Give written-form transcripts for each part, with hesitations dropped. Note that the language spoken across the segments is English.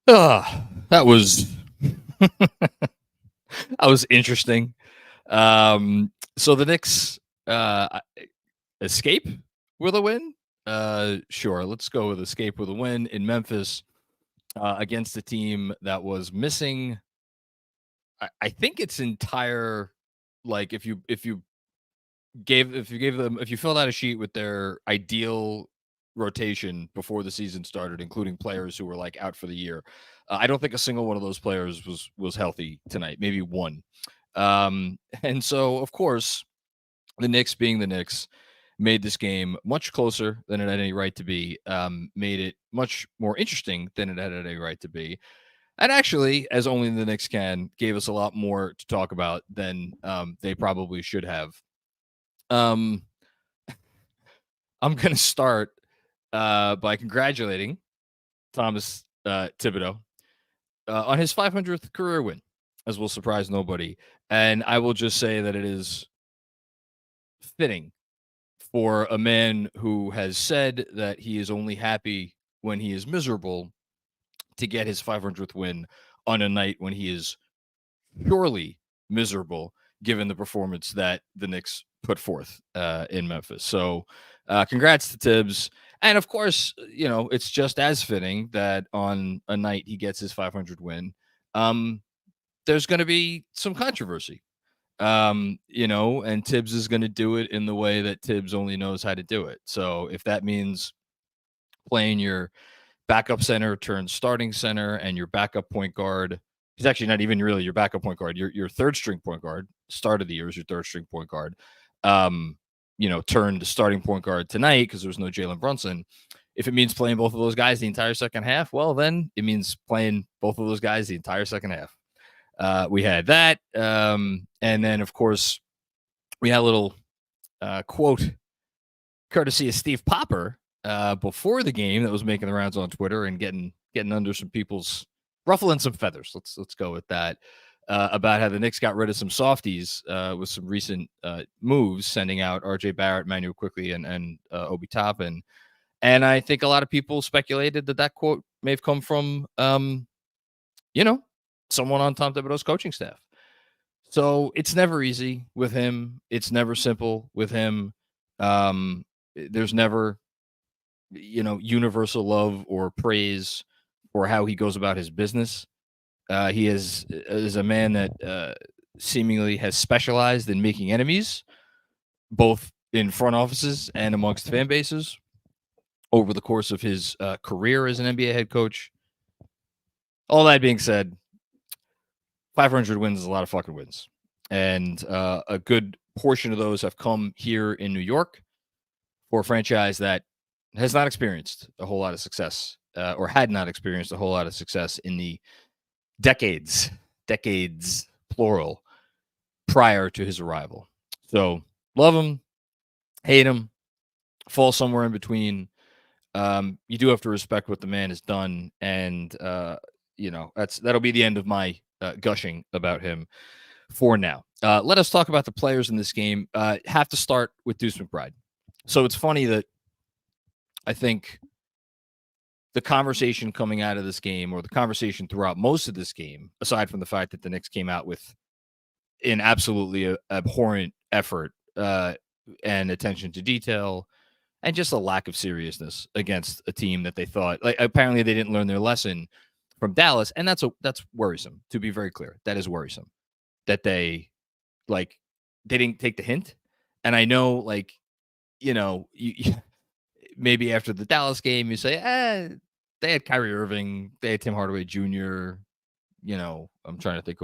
That was that was interesting. So the Knicks escape with a win. Sure, let's go with escape with a win in Memphis against a team that was missing. I think its entire, like, if you filled out a sheet with their ideal rotation before the season started, including players who were like out for the year, I don't think a single one of those players was healthy tonight. Maybe one. And so, of course, the Knicks, being the Knicks, made this game much closer than it had any right to be. Made it much more interesting than it had any right to be. And actually, as only the Knicks can, gave us a lot more to talk about than they probably should have. Um, I'm going to start by congratulating Thomas Thibodeau on his 500th career win, as will surprise nobody. And I will just say that it is fitting for a man who has said that he is only happy when he is miserable to get his 500th win on a night when he is surely miserable, given the performance that the Knicks put forth in Memphis. So congrats to Tibbs. And of course, it's just as fitting that on a night he gets his 500 win, there's going to be some controversy. And Tibbs is going to do it in the way that Tibbs only knows how to do it. So if that means playing your backup center turns starting center and your backup point guard, he's actually not even really your backup point guard, your third string point guard, start of the year is your third string point guard, turned to starting point guard tonight because there was no Jalen Brunson. If it means playing both of those guys the entire second half, well, then it means playing both of those guys the entire second half. We had that. And then, of course, we had a little quote courtesy of Steve Popper before the game that was making the rounds on Twitter and getting under some people's, ruffling some feathers. Let's go with that. About how the Knicks got rid of some softies with some recent moves, sending out RJ Barrett, Manuel Quickley, and Obi Toppin. And I think a lot of people speculated that quote may have come from, someone on Tom Thibodeau's coaching staff. So it's never easy with him. It's never simple with him. There's never, universal love or praise for how he goes about his business. He is a man that seemingly has specialized in making enemies, both in front offices and amongst fan bases over the course of his career as an NBA head coach. All that being said, 500 wins is a lot of fucking wins. And a good portion of those have come here in New York for a franchise that has not experienced a whole lot of success or had not experienced a whole lot of success in the decades, plural, prior to his arrival. So love him, hate him, fall somewhere in between. You do have to respect what the man has done. And, that'll be the end of my gushing about him for now. Let us talk about the players in this game. Have to start with Deuce McBride. So it's funny that I think the conversation coming out of this game, or the conversation throughout most of this game, aside from the fact that the Knicks came out with an absolutely abhorrent effort and attention to detail and just a lack of seriousness against a team that they thought, like, apparently they didn't learn their lesson from Dallas, and that's worrisome. To be very clear, that is worrisome that they didn't take the hint. And I know, maybe after the Dallas game, you say, they had Kyrie Irving, they had Tim Hardaway Jr. I'm trying to think,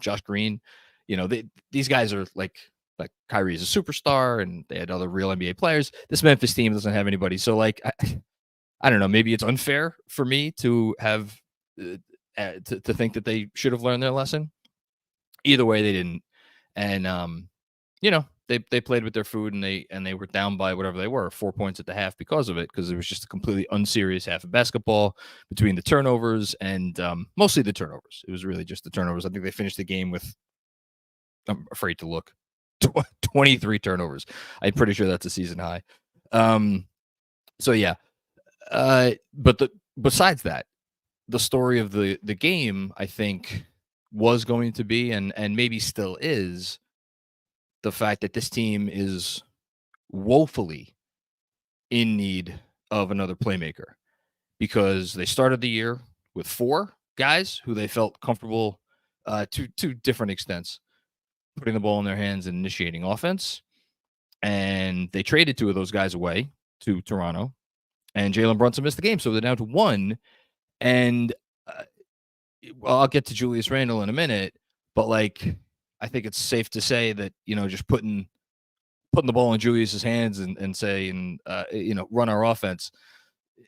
Josh Green. These guys are like Kyrie is a superstar, and they had other real NBA players. This Memphis team doesn't have anybody, so I don't know. Maybe it's unfair for me to have to think that they should have learned their lesson. Either way, they didn't, and they played with their food, and they were down by whatever they were, 4 points at the half because of it, because it was just a completely unserious half of basketball between the turnovers and mostly the turnovers. It was really just the turnovers. I think they finished the game with, I'm afraid to look, 23 turnovers. I'm pretty sure that's a season high. So yeah. But besides that, the story of the game, I think, was going to be, and maybe still is, the fact that this team is woefully in need of another playmaker, because they started the year with 4 guys who they felt comfortable, to different extents, putting the ball in their hands and initiating offense. And they traded 2 of those guys away to Toronto, and Jalen Brunson missed the game, so they're down to 1. And uh, well, I'll get to Julius Randle in a minute, but like, I think it's safe to say that, just putting the ball in Julius's hands and saying, run our offense.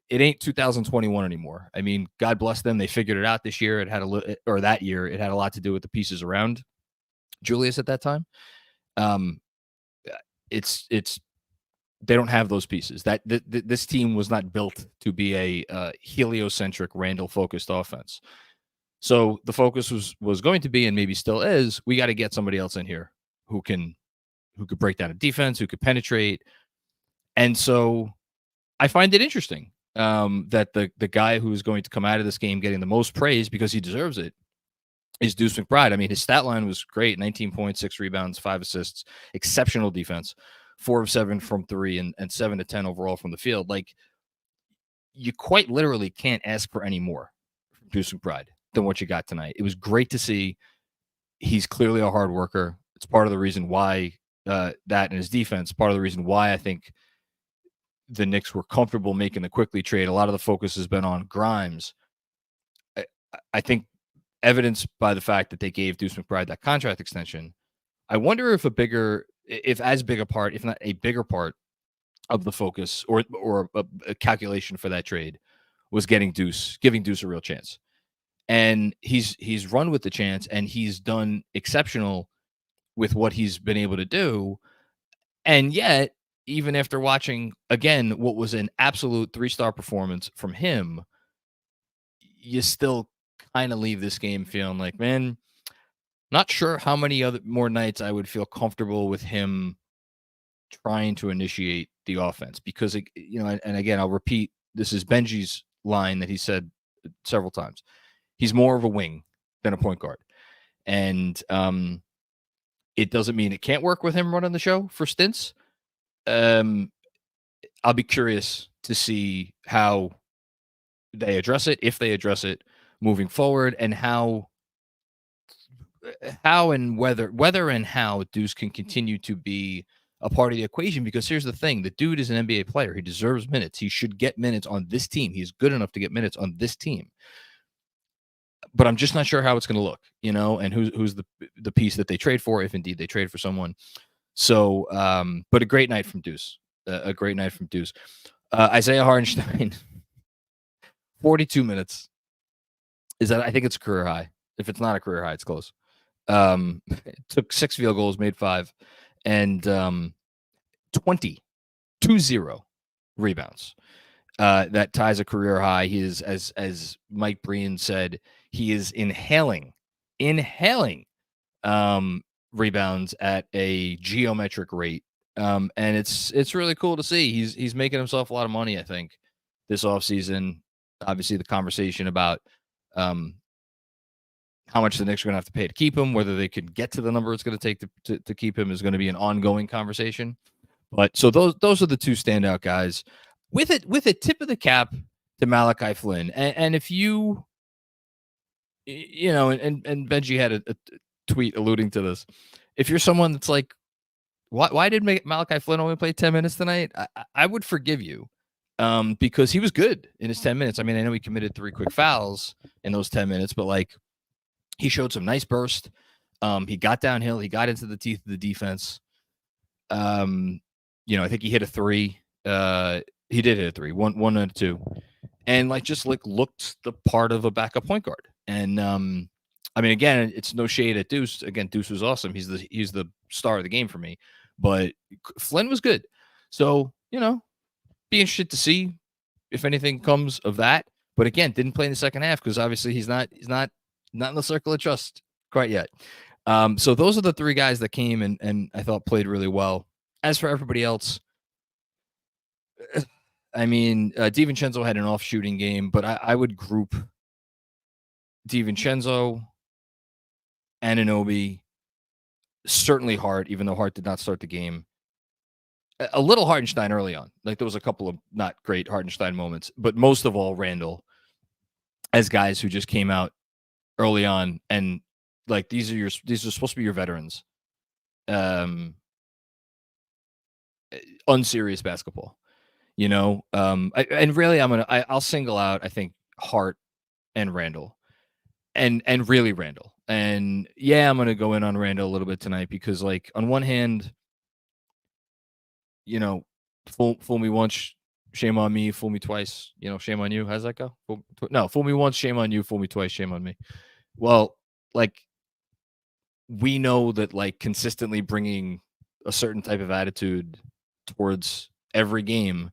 It ain't 2021 anymore. I mean, God bless them. They figured it out this year. It had that year, it had a lot to do with the pieces around Julius at that time. It's they don't have those pieces. This team was not built to be a heliocentric, Randle focused offense. So the focus was going to be, and maybe still is, we got to get somebody else in here who could break down a defense, who could penetrate. And so I find it interesting that the guy who's going to come out of this game getting the most praise, because he deserves it, is Deuce McBride. I mean, his stat line was great: 19 points, 6 rebounds, 5 assists, exceptional defense, 4 of 7 from 3, and 7 of 10 overall from the field. Like, you quite literally can't ask for any more from Deuce McBride than what you got tonight. It was great to see. He's clearly a hard worker. It's part of the reason why that, and his defense, part of the reason why I think the Knicks were comfortable making the Quickley trade. A lot of the focus has been on Grimes. I think evidenced by the fact that they gave Deuce McBride that contract extension. I wonder if as big a part, if not a bigger part of the focus or a calculation for that trade was giving Deuce a real chance. And he's run with the chance, and he's done exceptional with what he's been able to do. And yet, even after watching, again, what was an absolute 3-star performance from him, you still kind of leave this game feeling like, man, not sure how many other more nights I would feel comfortable with him trying to initiate the offense. Because, and again, I'll repeat, this is Benji's line that he said several times. He's more of a wing than a point guard. And it doesn't mean it can't work with him running the show for stints. I'll be curious to see how they address it, if they address it moving forward, and how and whether and how Deuce can continue to be a part of the equation. Because here's the thing: the dude is an NBA player. He deserves minutes. He should get minutes on this team. He's good enough to get minutes on this team. But I'm just not sure how it's going to look, and who's the piece that they trade for, if indeed they trade for someone. So, but a great night from Deuce. A great night from Deuce. Isaiah Hartenstein, 42 minutes. I think it's a career high. If it's not a career high, it's close. Took 6 field goals, made 5, and 20 rebounds. That ties a career high. He is, as Mike Breen said, he is inhaling rebounds at a geometric rate. And it's really cool to see. He's making himself a lot of money, I think, this offseason. Obviously, the conversation about how much the Knicks are going to have to pay to keep him, whether they could get to the number it's going to take to keep him, is going to be an ongoing conversation. But so those are the 2 standout guys. With a tip of the cap to Malachi Flynn. And if and Benji had a tweet alluding to this. If you're someone that's like, why did Malachi Flynn only play 10 minutes tonight? I would forgive you, because he was good in his 10 minutes. I mean, I know he committed 3 quick fouls in those 10 minutes, but like, he showed some nice burst. He got downhill. He got into the teeth of the defense. I think he hit a 3. He did hit a 3, one and a 2, and looked the part of a backup point guard. And I mean, again, it's no shade at Deuce. Again, Deuce was awesome. He's the star of the game for me. But Flynn was good. So, be interested to see if anything comes of that. But again, didn't play in the second half because obviously he's not in the circle of trust quite yet. So those are the 3 guys that came and I thought played really well. As for everybody else, I mean, DiVincenzo had an off shooting game, but I would group DiVincenzo, Anunoby, certainly Hart, even though Hart did not start the game. A little Hartenstein early on. Like there was a couple of not great Hartenstein moments, but most of all Randle as guys who just came out early on and like these are supposed to be your veterans. Unserious basketball, you know. And really I'll single out I think Hart and Randle. And really Randle. And yeah, I'm gonna go in on Randle a little bit tonight because like on one hand, you know, fool me once, shame on me, fool me twice, you know, shame on you. How's that go? Fool me once, shame on you, fool me twice, shame on me. Well, like we know that like consistently bringing a certain type of attitude towards every game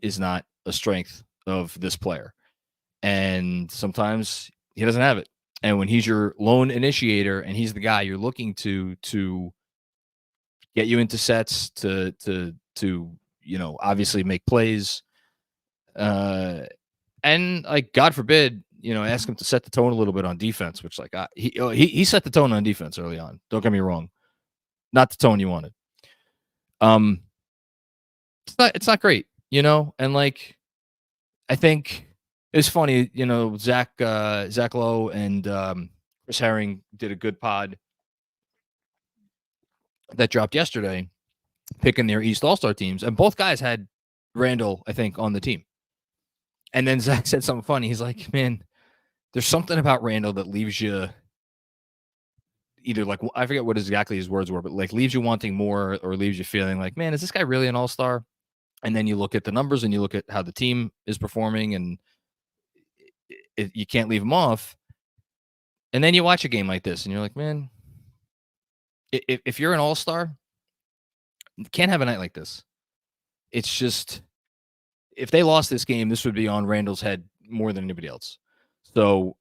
is not a strength of this player. And sometimes he doesn't have it. And when he's your lone initiator and he's the guy you're looking to get you into sets, to you know, obviously make plays, and like God forbid, you know, ask him to set the tone a little bit on defense, which like he set the tone on defense early on. Don't get me wrong, not the tone you wanted. It's not great, you know, and like I think it's funny, you know, Zach Lowe and Chris Herring did a good pod that dropped yesterday, picking their East All-Star teams, and both guys had Randle, I think, on the team. And then Zach said something funny. He's like, man, there's something about Randle that leaves you either like, I forget what exactly his words were, but like leaves you wanting more or leaves you feeling like, man, is this guy really an all-star? And then you look at the numbers and you look at how the team is performing and you can't leave him off. And then you watch a game like this and you're like, man, if you're an all-star, you can't have a night like this. It's just, if they lost this game, this would be on Randle's head more than anybody else. So,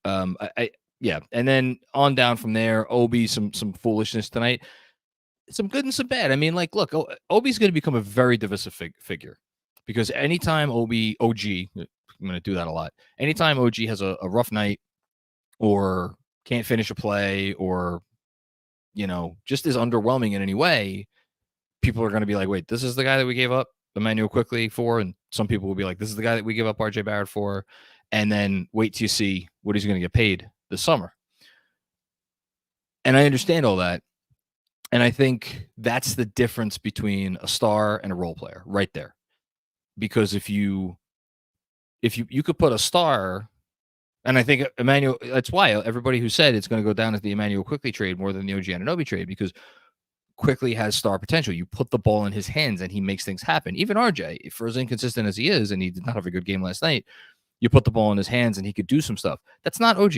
yeah. And then on down from there, Obi, some foolishness tonight. Some good and some bad. I mean, like, look, Obi's going to become a very divisive figure because anytime OG, I'm going to do that a lot. Anytime OG has a rough night or can't finish a play or, you know, just is underwhelming in any way, people are going to be like, wait, this is the guy that we gave up Emmanuel Quickley for? And some people will be like, this is the guy that we give up RJ Barrett for. And then wait till you see what he's going to get paid this summer. And I understand all that. And I think that's the difference between a star and a role player right there. Because if you could put a star, and I think Emmanuel, that's why everybody who said it's going to go down as the Emmanuel Quickley trade more than the OG Anunoby trade, because Quickley has star potential. You put the ball in his hands and he makes things happen. Even RJ, for as inconsistent as he is, and he did not have a good game last night, you put the ball in his hands and he could do some stuff. That's not OG.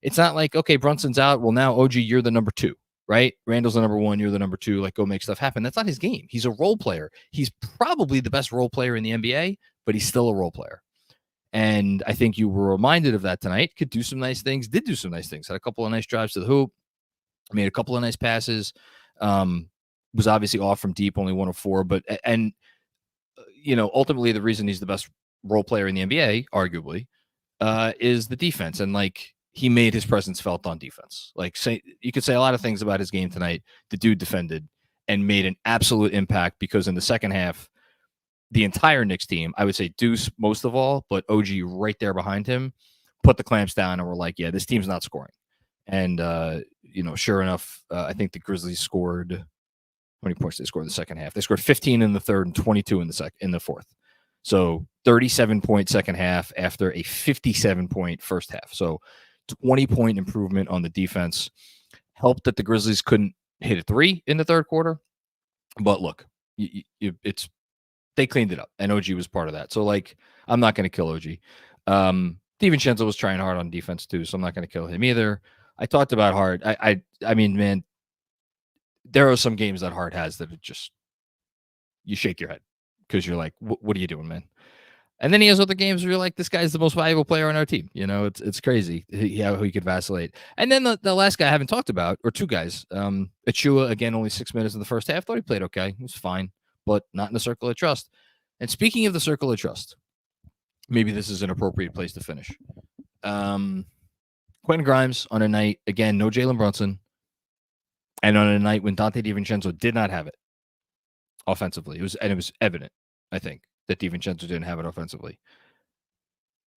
It's not like, okay, Brunson's out. Well, now OG, you're the number 2. Right? Randle's the number 1. You're the number 2. Like, go make stuff happen. That's not his game. He's a role player. He's probably the best role player in the NBA, but he's still a role player. And I think you were reminded of that tonight. Could do some nice things. Did do some nice things. Had a couple of nice drives to the hoop. Made a couple of nice passes. Was obviously off from deep, only 1 of 4. But, and you know, ultimately the reason he's the best role player in the NBA, arguably, is the defense. And like, he made his presence felt on defense. Like, say, you could say a lot of things about his game tonight. The dude defended and made an absolute impact because in the second half, the entire Knicks team, I would say Deuce most of all, but OG right there behind him, put the clamps down and were like, yeah, this team's not scoring. And, you know, sure enough, I think the Grizzlies scored, how many points did they score in the second half? They scored 15 in the third and 22 in the fourth. So 37-point second half after a 57-point first half. So 20-point improvement on the defense. Helped that the Grizzlies couldn't hit a 3 in the third quarter. But look, they cleaned it up, and OG was part of that. So, like, I'm not going to kill OG. DiVincenzo was trying hard on defense, too, so I'm not going to kill him either. I talked about Hart. I mean, man, there are some games that Hart has that just, you shake your head because you're like, what are you doing, man? And then he has other games where you're like, this guy's the most valuable player on our team. You know, it's crazy how he could vacillate. And then the last guy I haven't talked about, or 2 guys, Achua, again, only 6 minutes in the first half. Thought he played okay. He was fine, but not in the circle of trust. And speaking of the circle of trust, maybe this is an appropriate place to finish. Quentin Grimes on a night, again, no Jalen Brunson, and on a night when Dante DiVincenzo did not have it offensively. It was evident, I think, that DiVincenzo didn't have it offensively.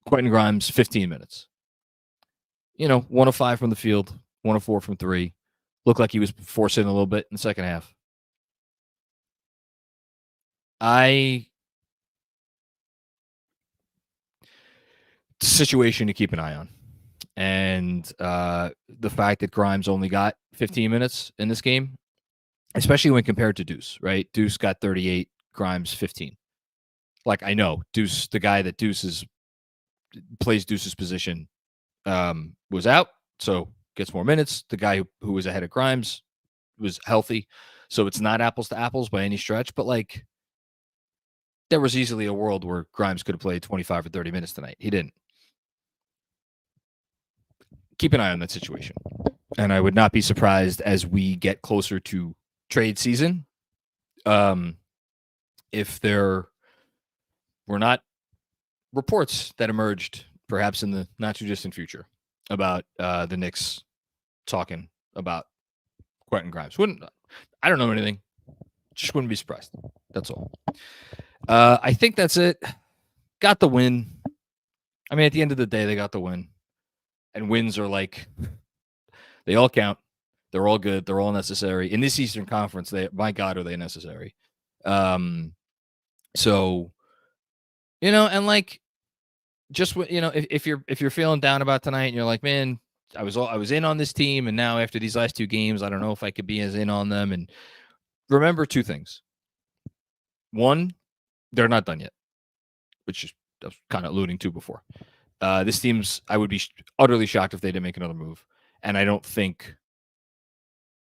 Quentin Grimes, 15 minutes. 1 of 5 from the field, 1 of 4 from 3. Looked like he was forcing a little bit in the second half. Situation to keep an eye on. And the fact that Grimes only got 15 minutes in this game, especially when compared to Deuce, right? Deuce got 38, Grimes 15. Like, I know Deuce, the guy that plays Deuce's position, was out, so gets more minutes. The guy who was ahead of Grimes was healthy, so it's not apples to apples by any stretch. But like, there was easily a world where Grimes could have played 25 or 30 minutes tonight. He didn't. Keep an eye on that situation, and I would not be surprised as we get closer to trade season, if there were not reports that emerged, perhaps in the not too distant future, about the Knicks talking about Quentin Grimes. I don't know anything. Just wouldn't be surprised. That's all. I think that's it. Got the win. I mean, at the end of the day, they got the win. And wins are like, they all count. They're all good. They're all necessary. In this Eastern Conference, my God, are they necessary? So, and like, just if you're feeling down about tonight and you're like, man, I was in on this team, and now after these last 2 games, I don't know if I could be as in on them. And remember 2 things. One, they're not done yet, which I was kind of alluding to before. This team's, I would be utterly shocked if they didn't make another move. And I don't think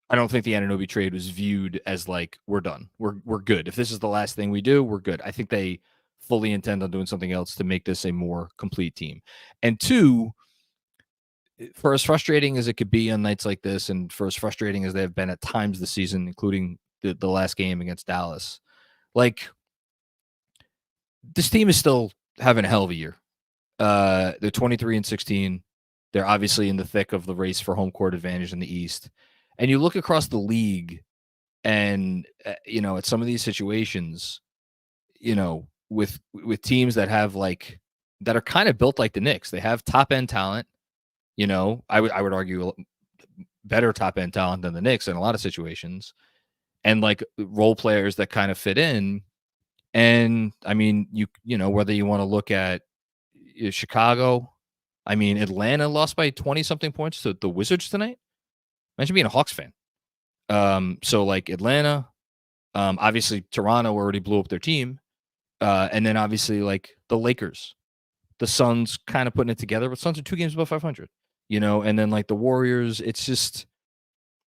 the Anunoby trade was viewed as like, we're done. We're good. If this is the last thing we do, we're good. I think they fully intend on doing something else to make this a more complete team. And 2, for as frustrating as it could be on nights like this, and for as frustrating as they have been at times this season, including the last game against Dallas, like, this team is still having a hell of a year. They're 23-16. They're obviously in the thick of the race for home court advantage in the East. And you look across the league, and at some of these situations, with teams that have that are kind of built like the Knicks. They have top end talent. I would argue better top end talent than the Knicks in a lot of situations, and like role players that kind of fit in. And I mean, whether you want to look at Chicago, I mean, Atlanta lost by 20-something points to the Wizards tonight. Imagine being a Hawks fan. So like Atlanta, obviously Toronto already blew up their team. And then obviously like the Lakers, the Suns kind of putting it together, but Suns are 2 games above 500, and then like the Warriors, it's just,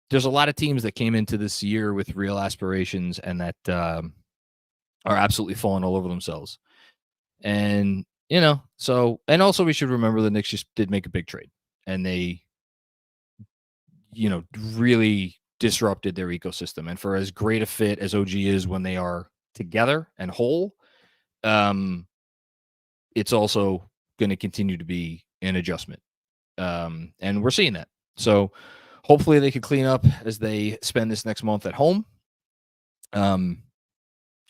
there's a lot of teams that came into this year with real aspirations and that are absolutely falling all over themselves. And, so, and also we should remember the Knicks just did make a big trade, and they, really disrupted their ecosystem. And for as great a fit as OG is when they are together and whole, it's also going to continue to be an adjustment. And we're seeing that. So hopefully they can clean up as they spend this next month at home. And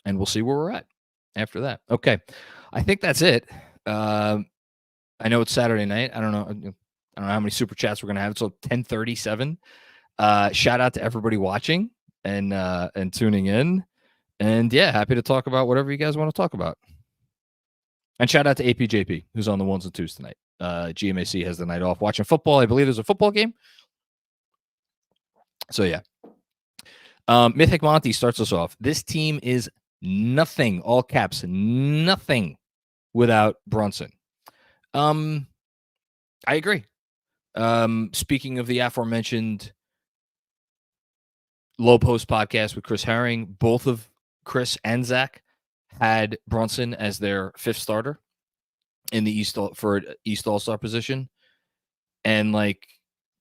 we'll see where we're at after that. Okay. I think that's it. I know it's Saturday night. I don't know how many super chats we're going to have. It's 10:37. Shout out to everybody watching and tuning in. And yeah, happy to talk about whatever you guys want to talk about. And shout out to APJP, who's on the 1s and 2s tonight. GMAC has the night off watching football. I believe there's a football game. So yeah. Mythic Monty starts us off. This team is nothing, all caps, nothing without Brunson. I agree. Speaking of the aforementioned Low Post podcast with Chris Herring, both of Chris and Zach had Brunson as their 5th starter in the East All-Star position. And like,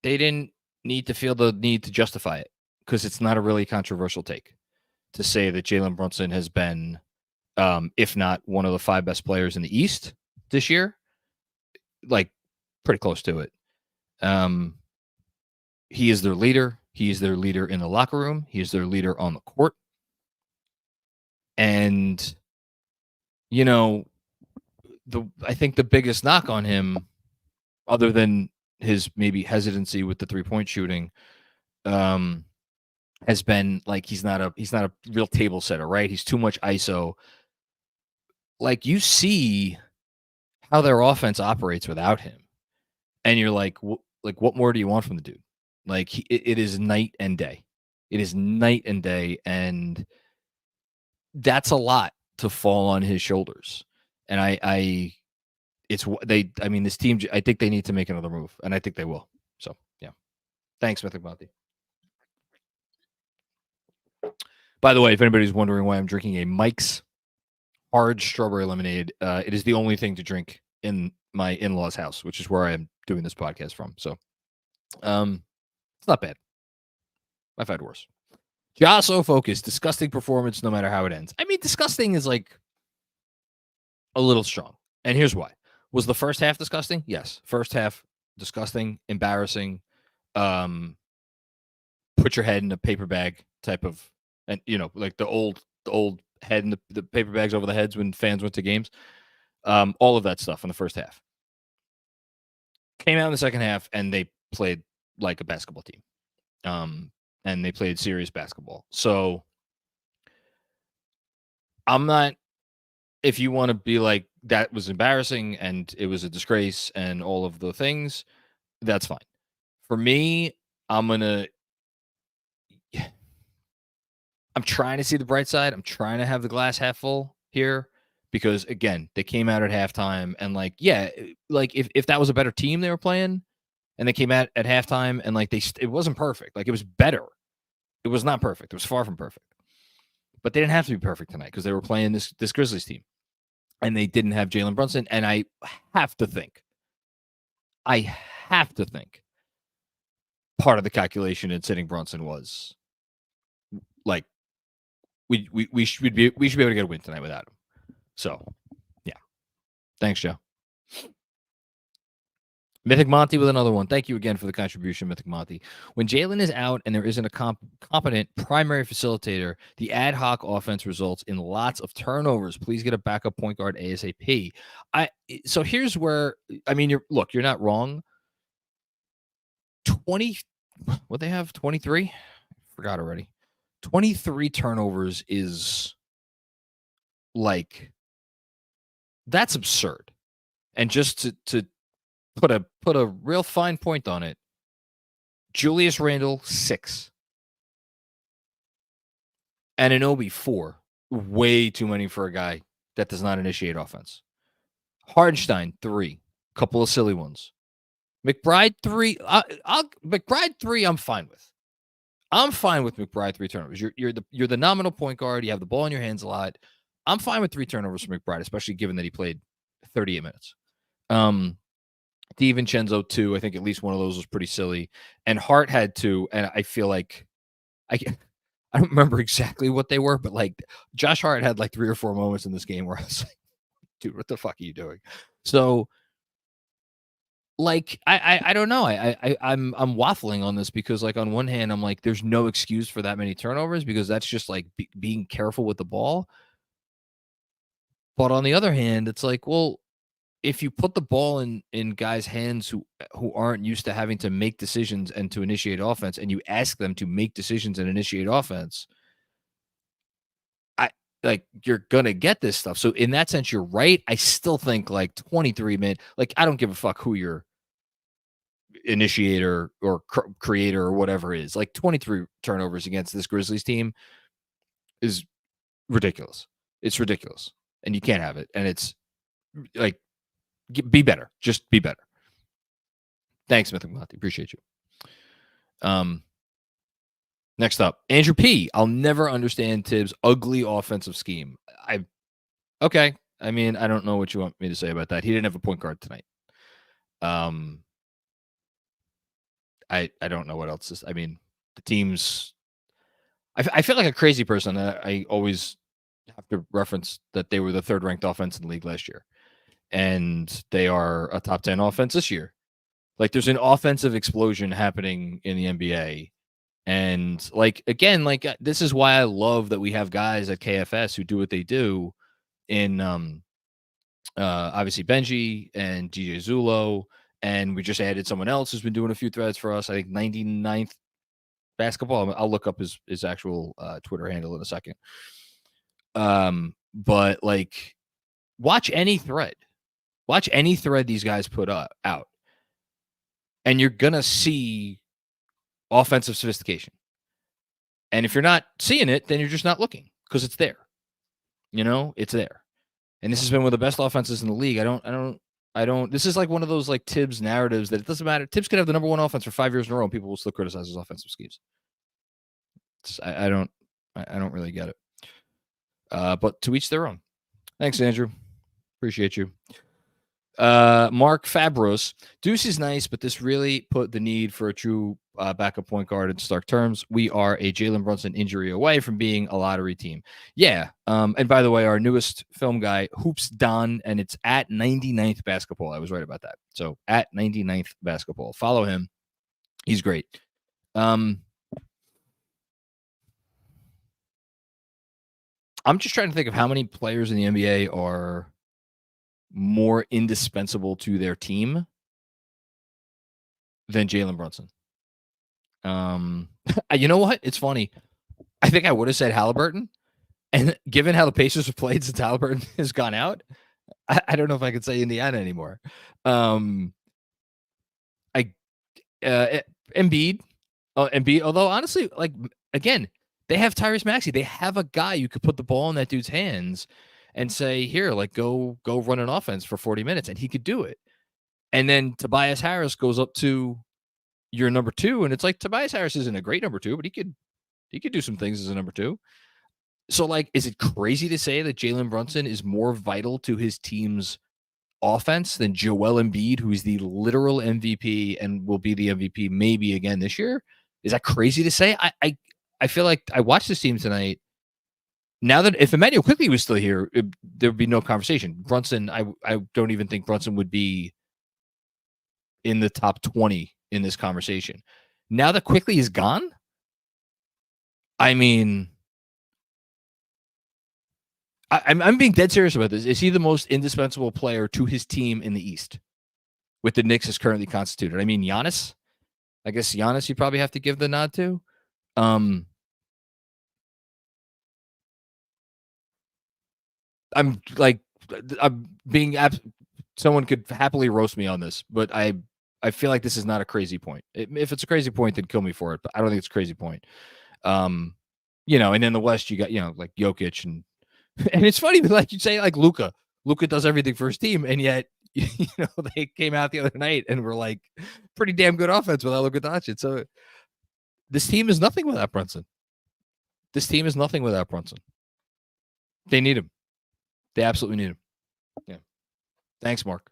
they didn't need to feel the need to justify it, because it's not a really controversial take to say that Jalen Brunson has been, if not one of the 5 best players in the East this year, like pretty close to it. He is their leader. He is their leader in the locker room. He is their leader on the court. And, you know, I think the biggest knock on him, other than his maybe hesitancy with the 3-point shooting, has been like he's not a real table setter, right? He's too much ISO. Like, you see how their offense operates without him, and you're like, what more do you want from the dude? Like, it is night and day. It is night and day, and that's a lot to fall on his shoulders. And this team, I think they need to make another move, and I think they will. So, yeah. Thanks, Mythic Monty. By the way, if anybody's wondering why I'm drinking a Mike's hard strawberry lemonade, it is the only thing to drink in my in-laws' house, which is where I am doing this podcast from. So, it's not bad. I've had worse. Ja so focused, disgusting performance no matter how it ends. I mean, disgusting is like a little strong. And here's why. Was the first half disgusting? Yes. First half, disgusting, embarrassing. Put your head in a paper bag type of, and like the old head in the paper bags over the heads when fans went to games. All of that stuff in the first half. Came out in the second half and they played like a basketball team. And they played serious basketball. So I'm not, if you want to be like, that was embarrassing and it was a disgrace and all of the things, that's fine. For me, I'm trying to see the bright side. I'm trying to have the glass half full here because, again, they came out at halftime and like, yeah, like if that was a better team they were playing and they came out at halftime and like it wasn't perfect. Like, it was better. It was not perfect. It was far from perfect. But they didn't have to be perfect tonight because they were playing this Grizzlies team. And they didn't have Jalen Brunson. And I have to think part of the calculation in sitting Brunson was like, we should be able to get a win tonight without him. So, yeah. Thanks, Joe. Mythic Monty with another one. Thank you again for the contribution, Mythic Monty. When Jalen is out and there isn't a competent primary facilitator, the ad hoc offense results in lots of turnovers. Please get a backup point guard ASAP. So here's where, I mean, you're not wrong. 20, what they have, 23? Forgot already. 23 turnovers is like, that's absurd. And just to put a real fine point on it, Julius Randle 6, and Anunoby 4. Way too many for a guy that does not initiate offense. Hartenstein 3, couple of silly ones. McBride 3. McBride 3. I'm fine with. I'm fine with McBride 3 turnovers. You're the nominal point guard. You have the ball in your hands a lot. I'm fine with 3 turnovers for McBride, especially given that he played 38 minutes. DiVincenzo 2. I think at least one of those was pretty silly. And Hart had 2, and I feel like I don't remember exactly what they were, but like Josh Hart had like 3 or 4 moments in this game where I was like, dude, what the fuck are you doing? So, like, I don't know. I'm waffling on this because, like, on one hand, I'm like, there's no excuse for that many turnovers because that's just like being careful with the ball. But on the other hand, it's like, well, if you put the ball in guys' hands who aren't used to having to make decisions and to initiate offense, and you ask them to make decisions and initiate offense, you're gonna get this stuff. So in that sense, you're right. I still think like 23 minutes. Like, I don't give a fuck who your initiator or creator or whatever is. Like, 23 turnovers against this Grizzlies team is ridiculous. It's ridiculous, and you can't have it. And it's like, be better. Just be better. Thanks, Mythic Monty. Appreciate you. Next up, Andrew P. I'll never understand Tibbs' ugly offensive scheme. Okay. I mean, I don't know what you want me to say about that. He didn't have a point guard tonight. I don't know what else is. I mean, the teams. I feel like a crazy person. I always have to reference that they were the 3rd ranked offense in the league last year, and they are a top 10 offense this year. Like there's an offensive explosion happening in the NBA. And like, again, like this is why I love that we have guys at KFS who do what they do in obviously Benji and DJ Zulo. And we just added someone else who's been doing a few threads for us. I think 99th basketball. I'll look up his actual Twitter handle in a second. But like, watch any thread these guys put out, and you're gonna see offensive sophistication. And if you're not seeing it, then you're just not looking, because it's there. It's there. And this has been one of the best offenses in the league. I don't. This is like one of those like Tibbs narratives that it doesn't matter. Tibbs could have the number one offense for 5 years in a row, and people will still criticize his offensive schemes. I don't really get it. But to each their own. Thanks, Andrew. Appreciate you. Mark Fabros. Deuce is nice, but this really put the need for a true backup point guard in stark terms. We are a Jalen Brunson injury away from being a lottery team. Yeah. And by the way, our newest film guy, Hoops Don, and it's at 99th basketball. I was right about that. So at 99th basketball. Follow him. He's great. I'm just trying to think of how many players in the NBA are more indispensable to their team than Jalen Brunson. You know what? It's funny. I think I would have said Halliburton, and given how the Pacers have played since Halliburton has gone out, I don't know if I could say Indiana anymore. Embiid, although honestly, like, again, they have Tyrese Maxey. They have a guy you could put the ball in that dude's hands and say, here, like, go run an offense for 40 minutes, and he could do it. And then Tobias Harris goes up to your number two, and it's like Tobias Harris isn't a great number two, but he could do some things as a number two. So, like, is it crazy to say that Jalen Brunson is more vital to his team's offense than Joel Embiid, who is the literal MVP and will be the MVP maybe again this year? Is that crazy to say? I feel like I watched this team tonight. Now that if Emmanuel Quickley was still here, there would be no conversation. Brunson, I don't even think Brunson would be in the top 20 in this conversation. Now that Quickley is gone, I mean, I'm being dead serious about this. Is he the most indispensable player to his team in the East with the Knicks as currently constituted? I mean, Giannis. I guess Giannis you probably have to give the nod to. I'm being someone could happily roast me on this, but I feel like this is not a crazy point. If it's a crazy point, then kill me for it. But I don't think it's a crazy point. And in the West, you got, like Jokic and it's funny, like you say, like Luka does everything for his team. And yet, they came out the other night and were like pretty damn good offense without Luka Doncic. So this team is nothing without Brunson. They need him. They absolutely need him. Yeah. Thanks, Mark.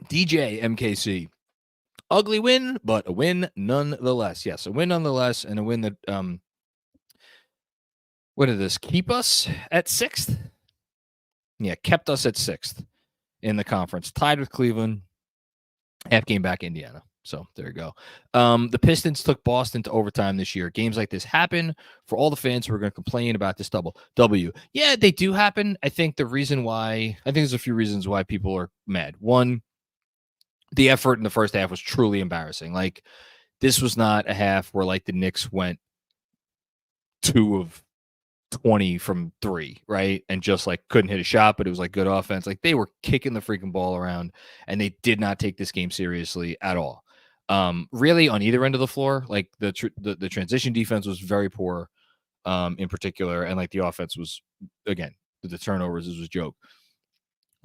DJ MKC. Ugly win, but a win nonetheless. Yes, a win nonetheless, and a win that what did this keep us at 6th? Yeah, kept us at 6th in the conference. Tied with Cleveland. Half game back Indiana. So there you go. The Pistons took Boston to overtime this year. Games like this happen for all the fans who are going to complain about this W. Yeah, they do happen. I think there's a few reasons why people are mad. One, the effort in the first half was truly embarrassing. Like, this was not a half where like the Knicks went 2 of 20 from 3, right? And just like couldn't hit a shot, but it was like good offense. Like, they were kicking the freaking ball around, and they did not take this game seriously at all. Really on either end of the floor, like the transition defense was very poor, in particular, and like the offense was, again, the turnovers was a joke.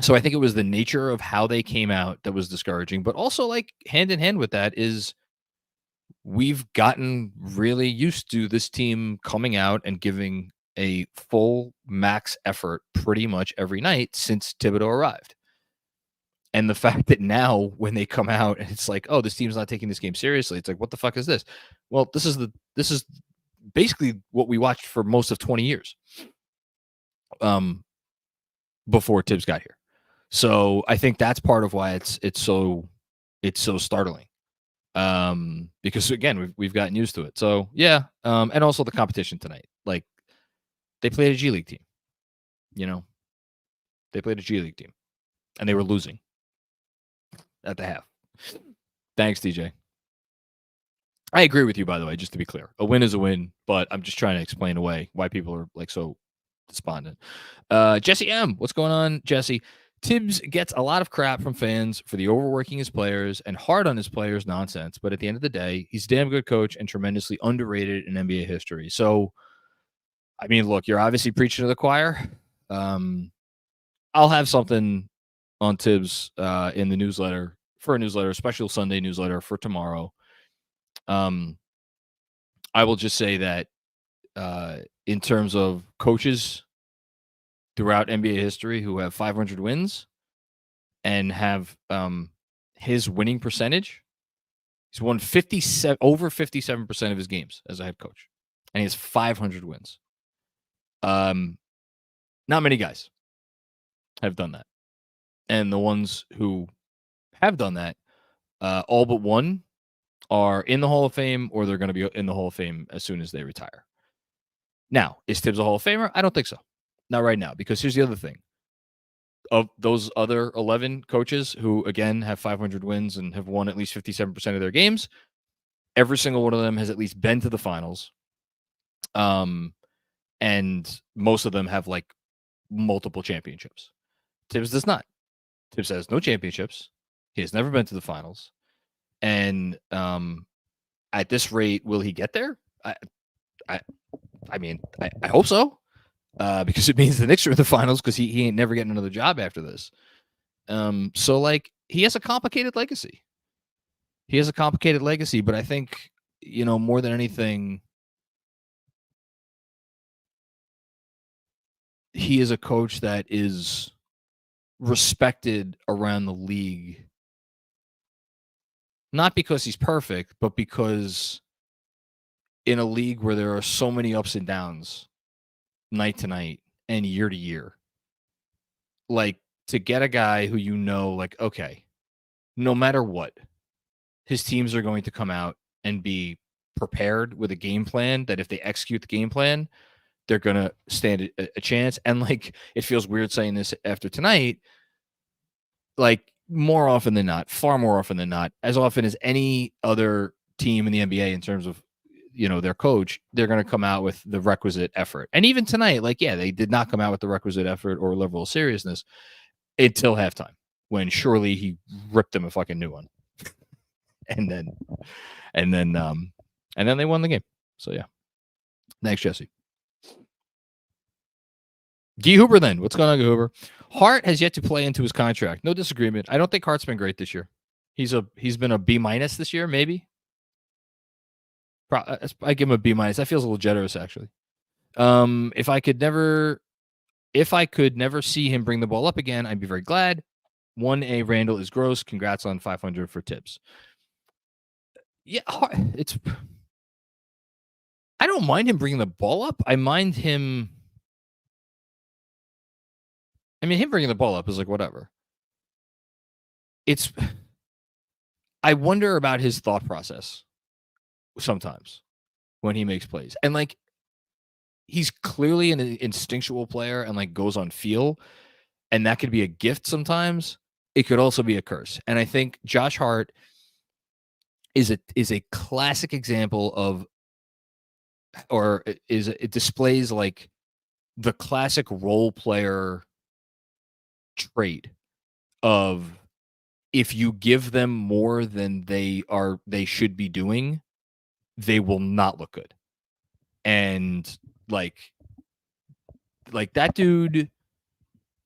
So I think it was the nature of how they came out that was discouraging, but also like hand in hand with that is we've gotten really used to this team coming out and giving a full max effort pretty much every night since Thibodeau arrived. And the fact that now when they come out and it's like, oh, this team's not taking this game seriously. It's like, what the fuck is this? Well, this is basically what we watched for most of 20 years before Tibbs got here. So I think that's part of why it's so startling. Because again, we've gotten used to it. So yeah, and also the competition tonight. Like they played a G League team. They played a G League team, and they were losing at the half. Thanks, DJ. I agree with you, by the way, just to be clear. A win is a win, but I'm just trying to explain away why people are like so despondent. Jesse M, what's going on, Jesse? Tibbs gets a lot of crap from fans for the overworking his players and hard on his players nonsense, but at the end of the day, he's a damn good coach and tremendously underrated in NBA history. So, I mean, look, you're obviously preaching to the choir. I'll have something on Tibbs in the newsletter for a newsletter, special Sunday newsletter for tomorrow. I will just say that in terms of coaches throughout NBA history who have 500 wins and have his winning percentage, he's won over 57% of his games as a head coach, and he has 500 wins. Not many guys have done that, and the ones who have done that, all but one, are in the Hall of Fame, or they're going to be in the Hall of Fame as soon as they retire. Now, is Tibbs a Hall of Famer? I don't think so. Not right now, because here's the other thing. Of those other 11 coaches who, again, have 500 wins and have won at least 57% of their games, every single one of them has at least been to the finals. And most of them have like multiple championships. Tibbs does not. Tibbs has no championships. He has never been to the finals. And at this rate, will he get there? I mean, I hope so, because it means the Knicks are in the finals, because he ain't never getting another job after this. So, like, he has a complicated legacy. But I think, more than anything, he is a coach that is respected around the league, not because he's perfect, but because in a league where there are so many ups and downs night to night and year to year, like, to get a guy who, like, okay, no matter what, his teams are going to come out and be prepared with a game plan that if they execute the game plan, they're going to stand a chance. And, like, it feels weird saying this after tonight, like, more often than not, far more often than not, as often as any other team in the NBA in terms of, their coach, they're going to come out with the requisite effort. And even tonight, like, yeah, they did not come out with the requisite effort or level of seriousness until halftime, when surely he ripped them a fucking new one. and then they won the game. So yeah. Thanks, Jesse. Guy Huber then. What's going on, Guy Huber? Hart has yet to play into his contract. No disagreement. I don't think Hart's been great this year. He's been a B- this year, maybe. I give him a B-. That feels a little generous, actually. If I could never see him bring the ball up again, I'd be very glad. 1A Randle is gross. Congrats on 500 for Tibbs. Yeah, I don't mind him bringing the ball up. I mind him. I mean, him bringing the ball up is like whatever. I wonder about his thought process sometimes when he makes plays. And, like, he's clearly an instinctual player and, like, goes on feel. And that could be a gift sometimes. It could also be a curse. And I think Josh Hart is a classic example of, or it displays, like, the classic role player trait of, if you give them more than they should be doing, they will not look good. And like that dude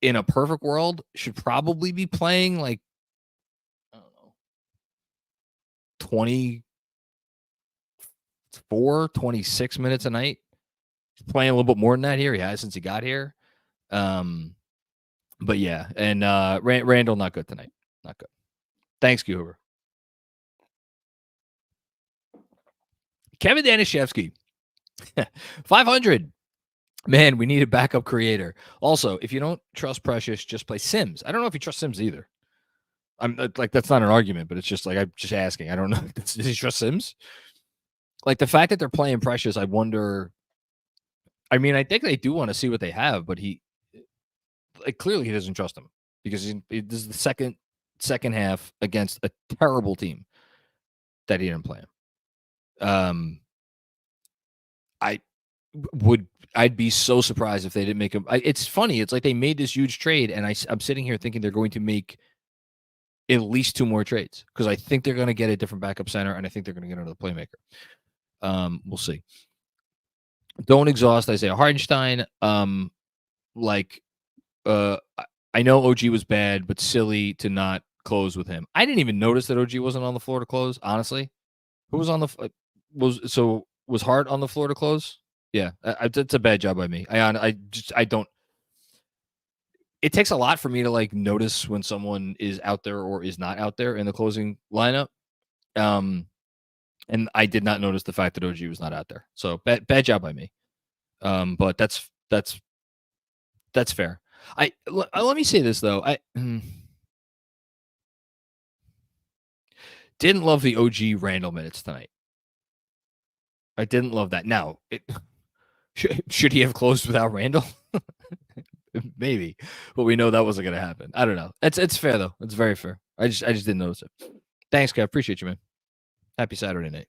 in a perfect world should probably be playing, like, I don't know, 24, 26 minutes a night. He's playing a little bit more than that here. He has since he got here. But yeah, and Randle not good tonight. Not good. Thanks, Guber. Kevin Danishevsky, 500. Man, we need a backup creator. Also, if you don't trust Precious, just play Sims. I don't know if you trust Sims either. I'm like, that's not an argument, but it's just like, I'm just asking. I don't know. Does he trust Sims? Like the fact that they're playing Precious, I wonder. I mean, I think they do want to see what they have, but like clearly he doesn't trust them because this is the second half against a terrible team that he didn't play him. I would I'd be so surprised if they didn't make him. It's funny. It's like they made this huge trade, and I'm sitting here thinking they're going to make at least 2 more trades because I think they're going to get a different backup center, and I think they're going to get another playmaker. We'll see. Don't exhaust Isaiah Hartenstein. Like, I know OG was bad, but silly to not close with him. I didn't even notice that OG wasn't on the floor to close. Honestly, who was on the was Hart on the floor to close? Yeah, it's a bad job by me. I don't. It takes a lot for me to like notice when someone is out there or is not out there in the closing lineup. And I did not notice the fact that OG was not out there. So bad job by me. But that's fair. Let me say this though. I didn't love the OG Randle minutes tonight. I didn't love that. Now, should he have closed without Randle? Maybe, but we know that wasn't going to happen. I don't know. It's fair though. It's very fair. I just didn't notice it. Thanks, Kev. Appreciate you, man. Happy Saturday night.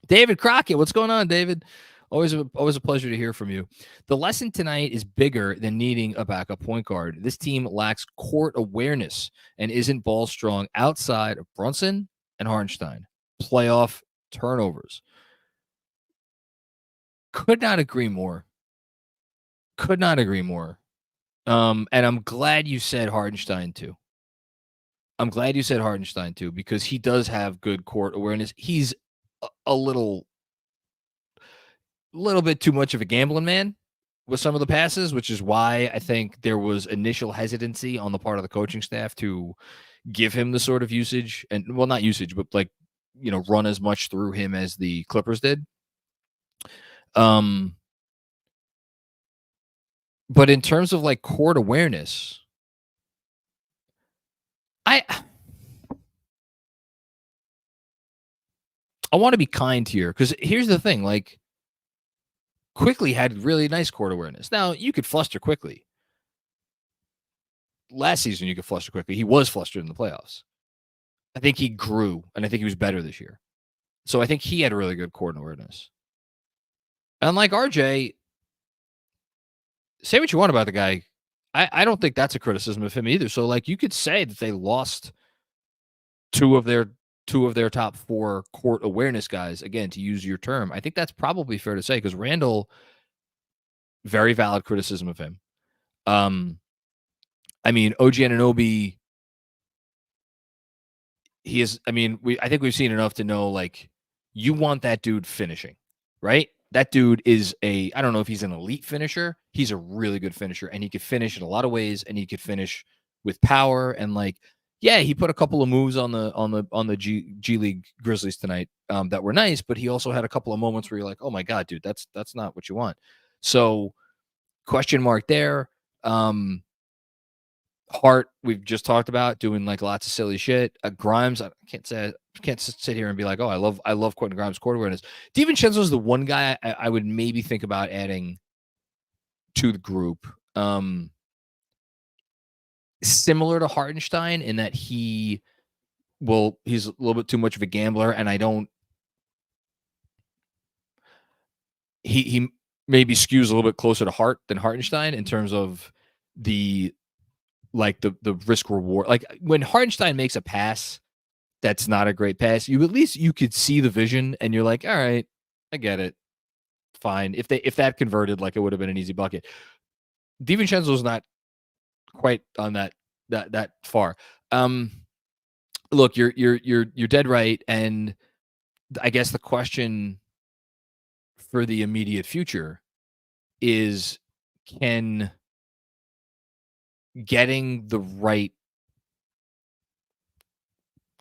David Crockett, what's going on, David? Always a pleasure to hear from you. The lesson tonight is bigger than needing a backup point guard. This team lacks court awareness and isn't ball strong outside of Brunson and Hartenstein. Playoff turnovers. Could not agree more. Could not agree more. And I'm glad you said Hartenstein too. I'm glad you said Hartenstein too, because he does have good court awareness. He's a little bit too much of a gambling man with some of the passes, which is why I think there was initial hesitancy on the part of the coaching staff to give him the sort of usage and, well, not usage, but like, run as much through him as the Clippers did. But in terms of like court awareness, I want to be kind here because here's the thing, like Quickley had really nice court awareness. Now you could fluster Quickley. Last season you could fluster Quickley. He was flustered in the playoffs. I think he grew, and I think he was better this year. So I think he had really good court awareness. Unlike RJ, say what you want about the guy. I don't think that's a criticism of him either. So like you could say that they lost two of their top 4 court awareness guys, again, to use your term. I think that's probably fair to say because Randle, very valid criticism of him. I mean, OG Anunoby, I think we've seen enough to know, like, you want that dude finishing, right? That dude is I don't know if he's an elite finisher. He's a really good finisher, and he could finish in a lot of ways, and he could finish with power. And like, yeah, he put a couple of moves on the G League Grizzlies tonight that were nice, but he also had a couple of moments where you're like, oh my God, dude, that's not what you want. So question mark there. Hart, we've just talked about doing like lots of silly shit. Grimes, I can't sit here and be like, oh, I love Quentin Grimes' court awareness. DiVincenzo's the one guy I would maybe think about adding to the group. Similar to Hartenstein in that he's a little bit too much of a gambler, and he maybe skews a little bit closer to Hart than Hartenstein in terms of the risk reward. Like when Hartenstein makes a pass that's not a great pass, you could see the vision and you're like, all right, I get it. Fine. If that converted, like it would have been an easy bucket. DiVincenzo's not quite on that far. Look, you're dead right. And I guess the question for the immediate future is, can getting the right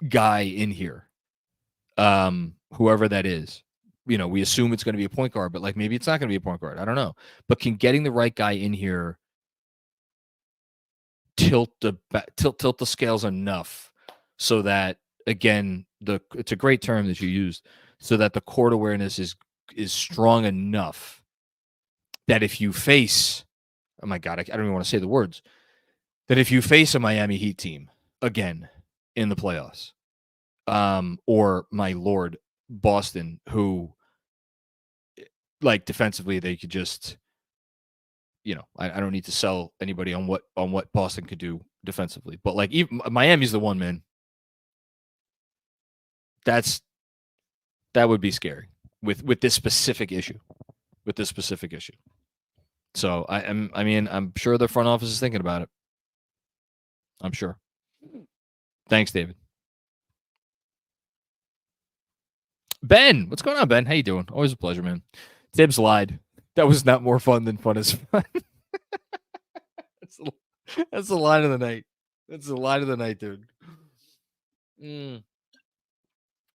guy in here, whoever that is, we assume it's going to be a point guard, but like maybe it's not going to be a point guard. I don't know. But can getting the right guy in here tilt the scales enough so that, again, it's a great term that you used, so that the court awareness is strong enough that if you face, oh my God, I don't even want to say the words, that if you face a Miami Heat team again in the playoffs, or my Lord, Boston, who like defensively they could just, I don't need to sell anybody on what Boston could do defensively, but like even Miami's the one, man. That would be scary with this specific issue. So I'm sure the front office is thinking about it. I'm sure. Thanks, David. Ben, what's going on, Ben? How you doing? Always a pleasure, man. Tibbs lied. That was not more fun than fun is fun. That's the line of the night. That's the line of the night, dude.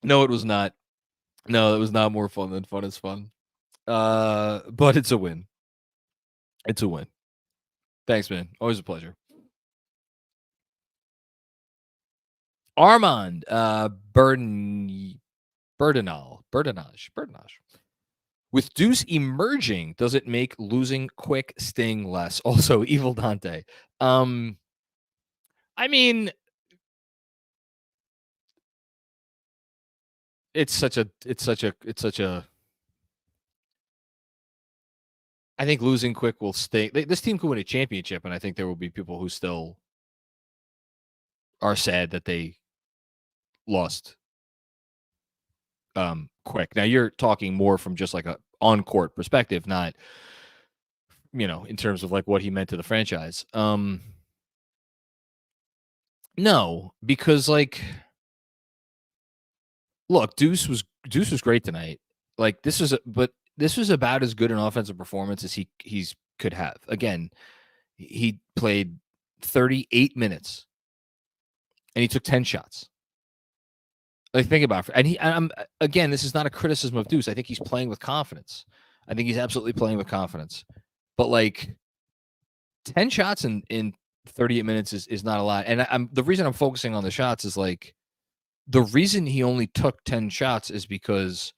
No, it was not. No, it was not more fun than fun is fun. But it's a win. It's a win. Thanks, man. Always a pleasure. Armand, Burdenage. With Deuce emerging, does it make losing Quick sting less? Also, Evil Dante. I mean, it's such a. I think losing Quick will stay. This team could win a championship, and I think there will be people who still are sad that they lost Quick. Now you're talking more from just like a on-court perspective, not in terms of like what he meant to the franchise. No, because like, look, Deuce was great tonight. Like this was about as good an offensive performance as he could have. Again, he played 38 minutes and he took 10 shots. Like, think about it. And again, this is not a criticism of Deuce. I think he's playing with confidence. I think he's absolutely playing with confidence. But like 10 shots in 38 minutes is not a lot. And the reason I'm focusing on the shots is like the reason he only took 10 shots is because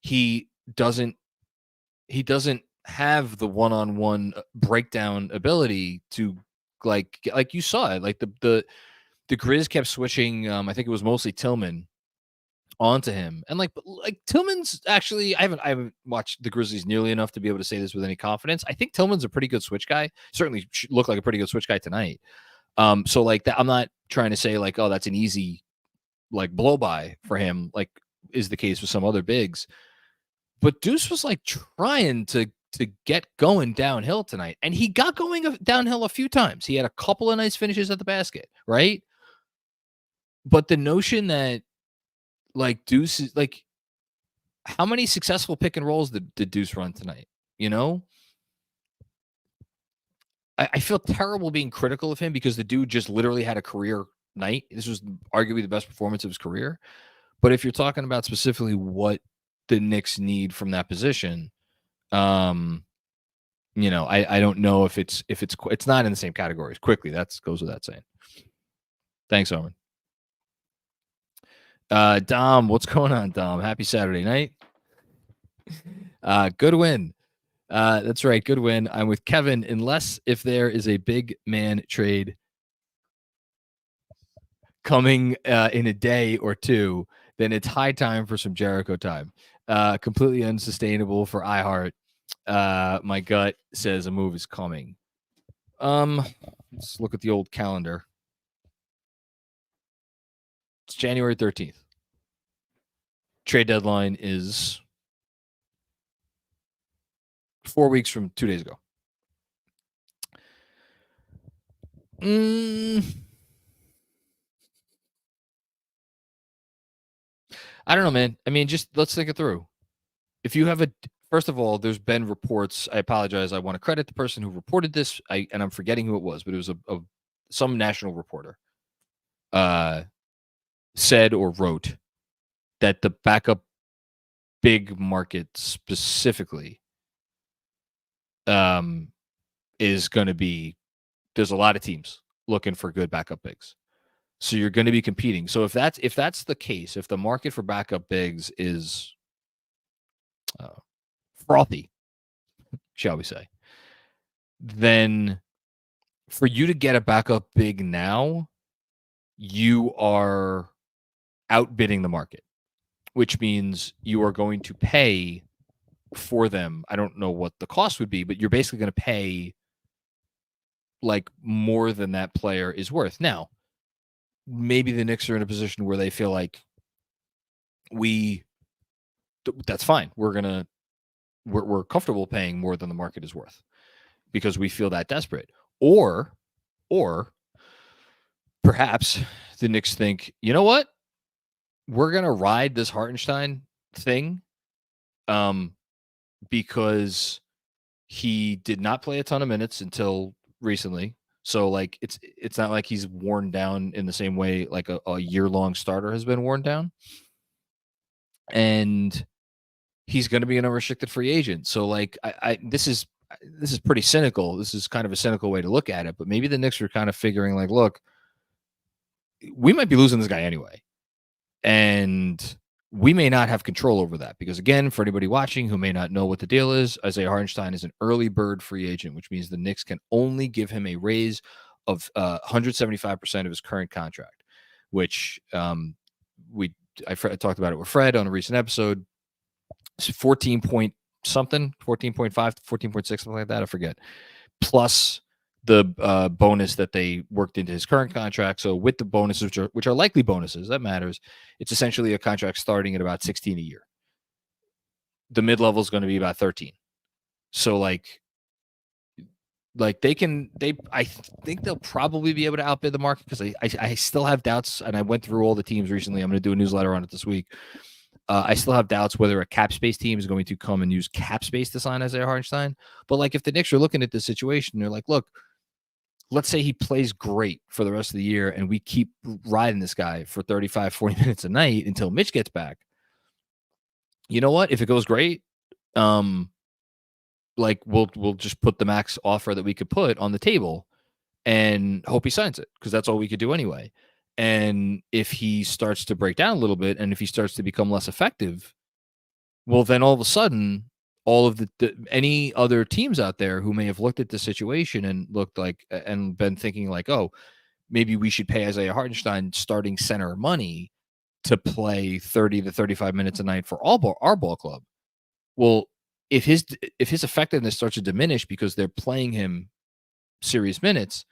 he doesn't have the one-on-one breakdown ability to like you saw it. Like the Grizz kept switching. I think it was mostly Tillman onto him, and like Tillman's actually. I haven't watched the Grizzlies nearly enough to be able to say this with any confidence. I think Tillman's a pretty good switch guy. Certainly looked like a pretty good switch guy tonight. So like that, I'm not trying to say like, oh, that's an easy like blow by for him, like is the case with some other bigs. But Deuce was like trying to get going downhill tonight, and he got going downhill a few times. He had a couple of nice finishes at the basket, right? But the notion that like Deuce is like, how many successful pick and rolls did Deuce run tonight? I feel terrible being critical of him because the dude just literally had a career night. This was arguably the best performance of his career. But if you're talking about specifically what the Knicks need from that position, I don't know if it's not in the same categories. Quickley, that goes without saying. Thanks, Owen. Dom, what's going on, Dom? Happy Saturday night. Good win. That's right, good win. I'm with Kevin. Unless if there is a big man trade coming in a day or two, then it's high time for some Jericho time. Completely unsustainable for iHeart. My gut says a move is coming. Let's look at the old calendar. It's January 13th. Trade deadline is 4 weeks from 2 days ago. I don't know, man. I mean, just let's think it through. If you have first of all, there's been reports. I apologize. I want to credit the person who reported this. And I'm forgetting who it was, but it was some national reporter said or wrote that the backup big market specifically is going to be, there's a lot of teams looking for good backup bigs. So you're going to be competing. So if that's the case, if the market for backup bigs is frothy, shall we say, then for you to get a backup big now, you are outbidding the market, which means you are going to pay for them. I don't know what the cost would be, but you're basically going to pay like more than that player is worth. Now, maybe the Knicks are in a position where they feel like that's fine. We're comfortable paying more than the market is worth because we feel that desperate. Or perhaps the Knicks think, you know what? We're going to ride this Hartenstein thing because he did not play a ton of minutes until recently. So like it's not like he's worn down in the same way like a year-long starter has been worn down. And he's going to be an unrestricted free agent. So like this is pretty cynical. This is kind of a cynical way to look at it, but maybe the Knicks are kind of figuring like, look, we might be losing this guy anyway. And we may not have control over that because, again, for anybody watching who may not know what the deal is, Isaiah Hartenstein is an early bird free agent, which means the Knicks can only give him a raise of 175% of his current contract, which I talked about it with Fred on a recent episode. It's 14 point something, 14.5, 14.6, something like that. I forget. Plus the bonus that they worked into his current contract. So with the bonuses, which are likely bonuses, that matters. It's essentially a contract starting at about 16 a year. The mid-level is going to be about 13. So like I think they'll probably be able to outbid the market because I still have doubts, and I went through all the teams recently. I'm going to do a newsletter on it this week. I still have doubts whether a cap space team is going to come and use cap space to sign Isaiah Hartenstein. But like if the Knicks are looking at this situation, they're like, look, let's say he plays great for the rest of the year and we keep riding this guy for 35, 40 minutes a night until Mitch gets back. You know what? If it goes great, like we'll just put the max offer that we could put on the table and hope he signs it because that's all we could do anyway. And if he starts to break down a little bit and if he starts to become less effective, well, then all of a sudden, all of any other teams out there who may have looked at the situation and looked like and been thinking like, oh, maybe we should pay Isaiah Hartenstein starting center money to play 30 to 35 minutes a night for our ball club. Well, if his effectiveness starts to diminish because they're playing him serious minutes,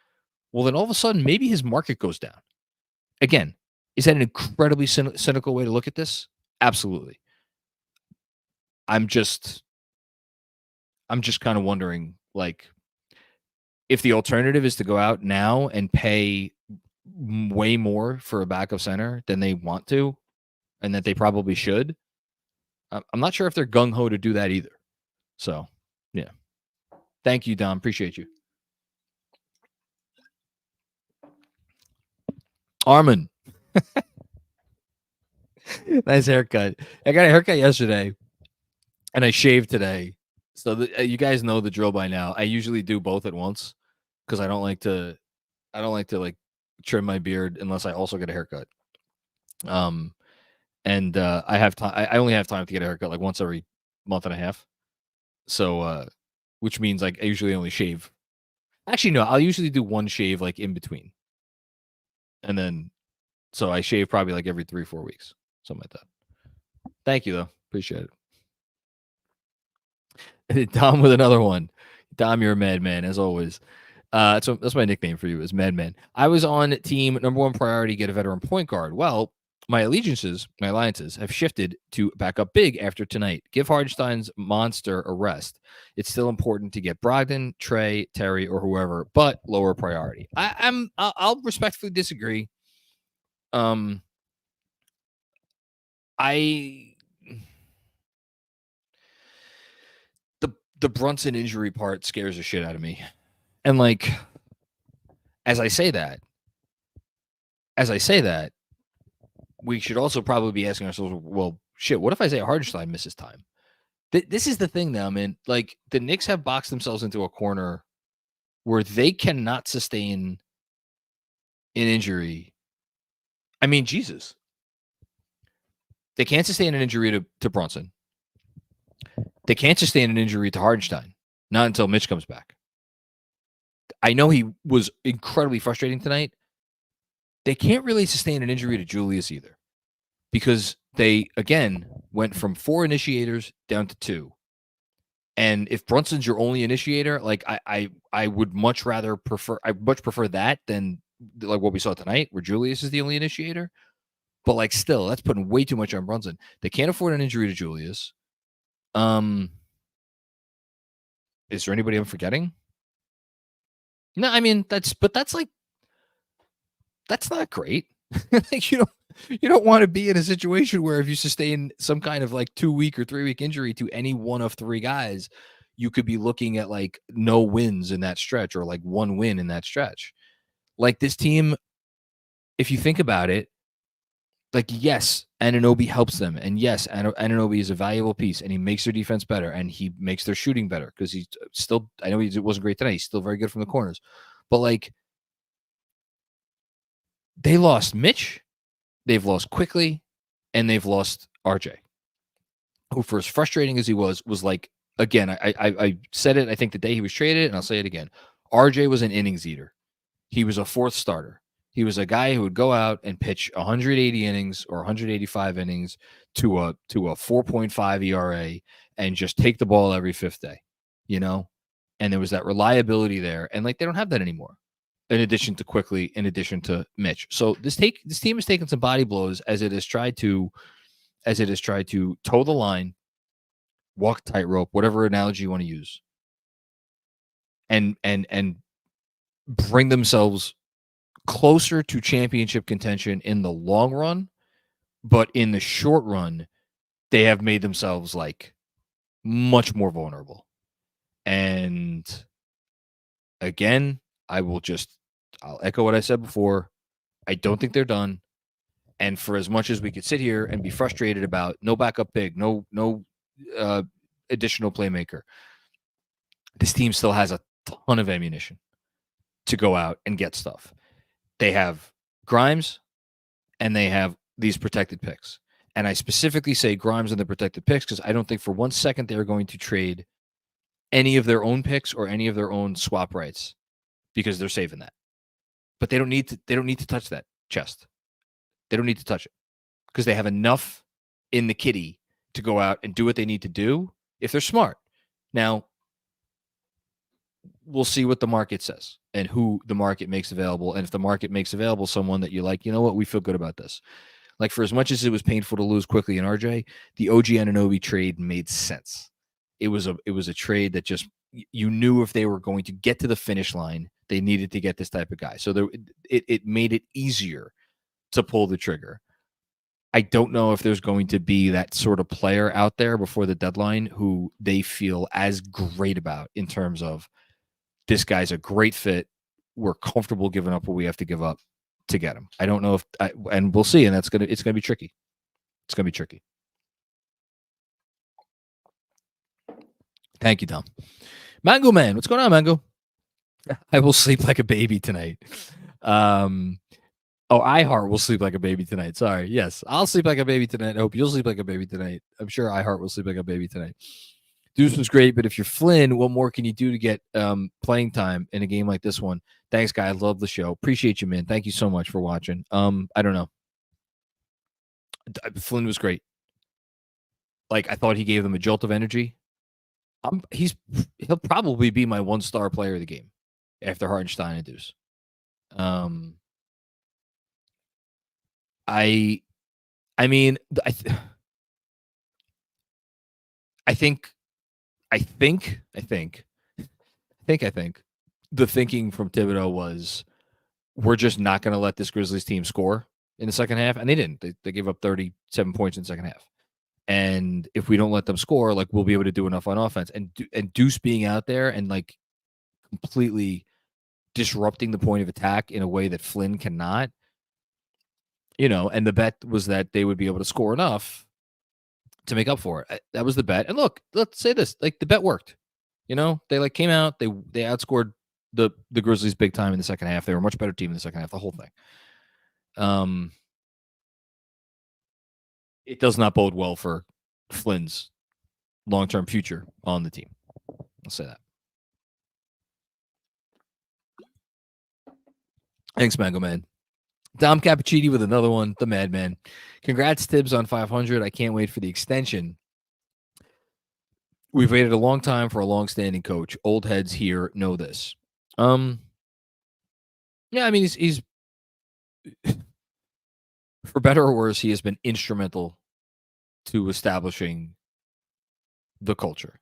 well, then all of a sudden maybe his market goes down. Again, is that an incredibly cynical way to look at this? Absolutely. I'm just kind of wondering, like, if the alternative is to go out now and pay way more for a backup center than they want to, and that they probably should, I'm not sure if they're gung-ho to do that either. So, yeah. Thank you, Dom. Appreciate you. Armin. Nice haircut. I got a haircut yesterday, and I shaved today. So you guys know the drill by now. I usually do both at once because I don't like to like trim my beard unless I also get a haircut. And I have time. I only have time to get a haircut like once every month and a half. So, which means like I usually only shave. Actually, no, I'll usually do one shave like in between, and then so I shave probably like every 3-4 weeks, something like that. Thank you though, appreciate it. Dom with another one. Dom, you're a madman as always. So that's my nickname for you is Madman. I was on team number one priority, get a veteran point guard. Well, my alliances have shifted to back up big after tonight. Give Hartenstein's monster a rest. It's still important to get Brogdon, Trey, Terry, or whoever, but lower priority. I'll respectfully disagree. The Brunson injury part scares the shit out of me. And like, as I say that, we should also probably be asking ourselves, well, shit, what if Isaiah Hartenstein misses time? This is the thing now, man. Like, the Knicks have boxed themselves into a corner where they cannot sustain an injury. I mean, Jesus. They can't sustain an injury to Brunson. They can't sustain an injury to Hartenstein. Not until Mitch comes back. I know he was incredibly frustrating tonight. They can't really sustain an injury to Julius either, because they, again, went from 4 initiators down to 2. And if Brunson's your only initiator, like, I would much prefer that than like what we saw tonight, where Julius is the only initiator. But like, still, that's putting way too much on Brunson. They can't afford an injury to Julius. Is there anybody I'm forgetting? No, I mean, that's not great. Like, you don't want to be in a situation where if you sustain some kind of like 2-week or 3-week injury to any one of 3 guys, you could be looking at like no wins in that stretch, or like 1 win in that stretch. Like, this team, if you think about it, like, yes, Anunoby helps them, and yes, Anunoby is a valuable piece, and he makes their defense better, and he makes their shooting better, because he's still, I know he wasn't great tonight, he's still very good from the corners, but like, they lost Mitch, they've lost Quickley, and they've lost RJ, who, for as frustrating as he was like, again, I said it, I think, the day he was traded, and I'll say it again. RJ was an innings eater. He was a 4th starter. He was a guy who would go out and pitch 180 innings or 185 innings to a 4.5 ERA and just take the ball every 5th day, And there was that reliability there, and like, they don't have that anymore. In addition to Quickley, in addition to Mitch, so this team has taken some body blows as it has tried to toe the line, walk tightrope, whatever analogy you want to use, and bring themselves closer to championship contention in the long run. But in the short run, they have made themselves like much more vulnerable. And again, I'll echo what I said before. I don't think they're done. And for as much as we could sit here and be frustrated about no backup big, no additional playmaker, this team still has a ton of ammunition to go out and get stuff. They have Grimes, and they have these protected picks. And I specifically say Grimes and the protected picks because I don't think for 1 second they're going to trade any of their own picks or any of their own swap rights, because they're saving that. But they don't need to touch that chest. They don't need to touch it, because they have enough in the kitty to go out and do what they need to do if they're smart. Now, we'll see what the market says and who the market makes available. And if the market makes available someone that you're like, you know what, we feel good about this. Like, for as much as it was painful to lose Quickley and RJ, the OG Anunoby trade made sense. It was a trade that just, you knew if they were going to get to the finish line, they needed to get this type of guy. So it made it easier to pull the trigger. I don't know if there's going to be that sort of player out there before the deadline who they feel as great about in terms of, this guy's a great fit, we're comfortable giving up what we have to give up to get him. I don't know and we'll see. And it's going to be tricky. It's going to be tricky. Thank you, Tom. Mango Man, what's going on, Mango? I will sleep like a baby tonight. iHeart will sleep like a baby tonight. Sorry. Yes, I'll sleep like a baby tonight. I hope you'll sleep like a baby tonight. I'm sure iHeart will sleep like a baby tonight. Deuce was great, but if you're Flynn, what more can you do to get playing time in a game like this one? Thanks, guy. I love the show. Appreciate you, man. Thank you so much for watching. I don't know. Flynn was great. Like, I thought he gave them a jolt of energy. He'll probably be my 1-star player of the game after Hartenstein and Deuce. I mean, I think the thinking from Thibodeau was, we're just not going to let this Grizzlies team score in the second half. And they didn't. They gave up 37 points in the second half. And if we don't let them score, like, we'll be able to do enough on offense. And Deuce being out there and like completely disrupting the point of attack in a way that Flynn cannot, and the bet was that they would be able to score enough to make up for it. That was the bet. And look, let's say this, like the bet worked. You know, they like came out, they outscored the Grizzlies big time in the second half. They were a much better team in the second half, the whole thing. It does not bode well for Flynn's long-term future on the team. I'll say that. Thanks, Mango Man. Dom Cappuccini with another one, the Madman. Congrats, Tibbs, on 500. I can't wait for the extension. We've waited a long time for a long-standing coach. Old heads here know this. Yeah, I mean, he's for better or worse, he has been instrumental to establishing the culture.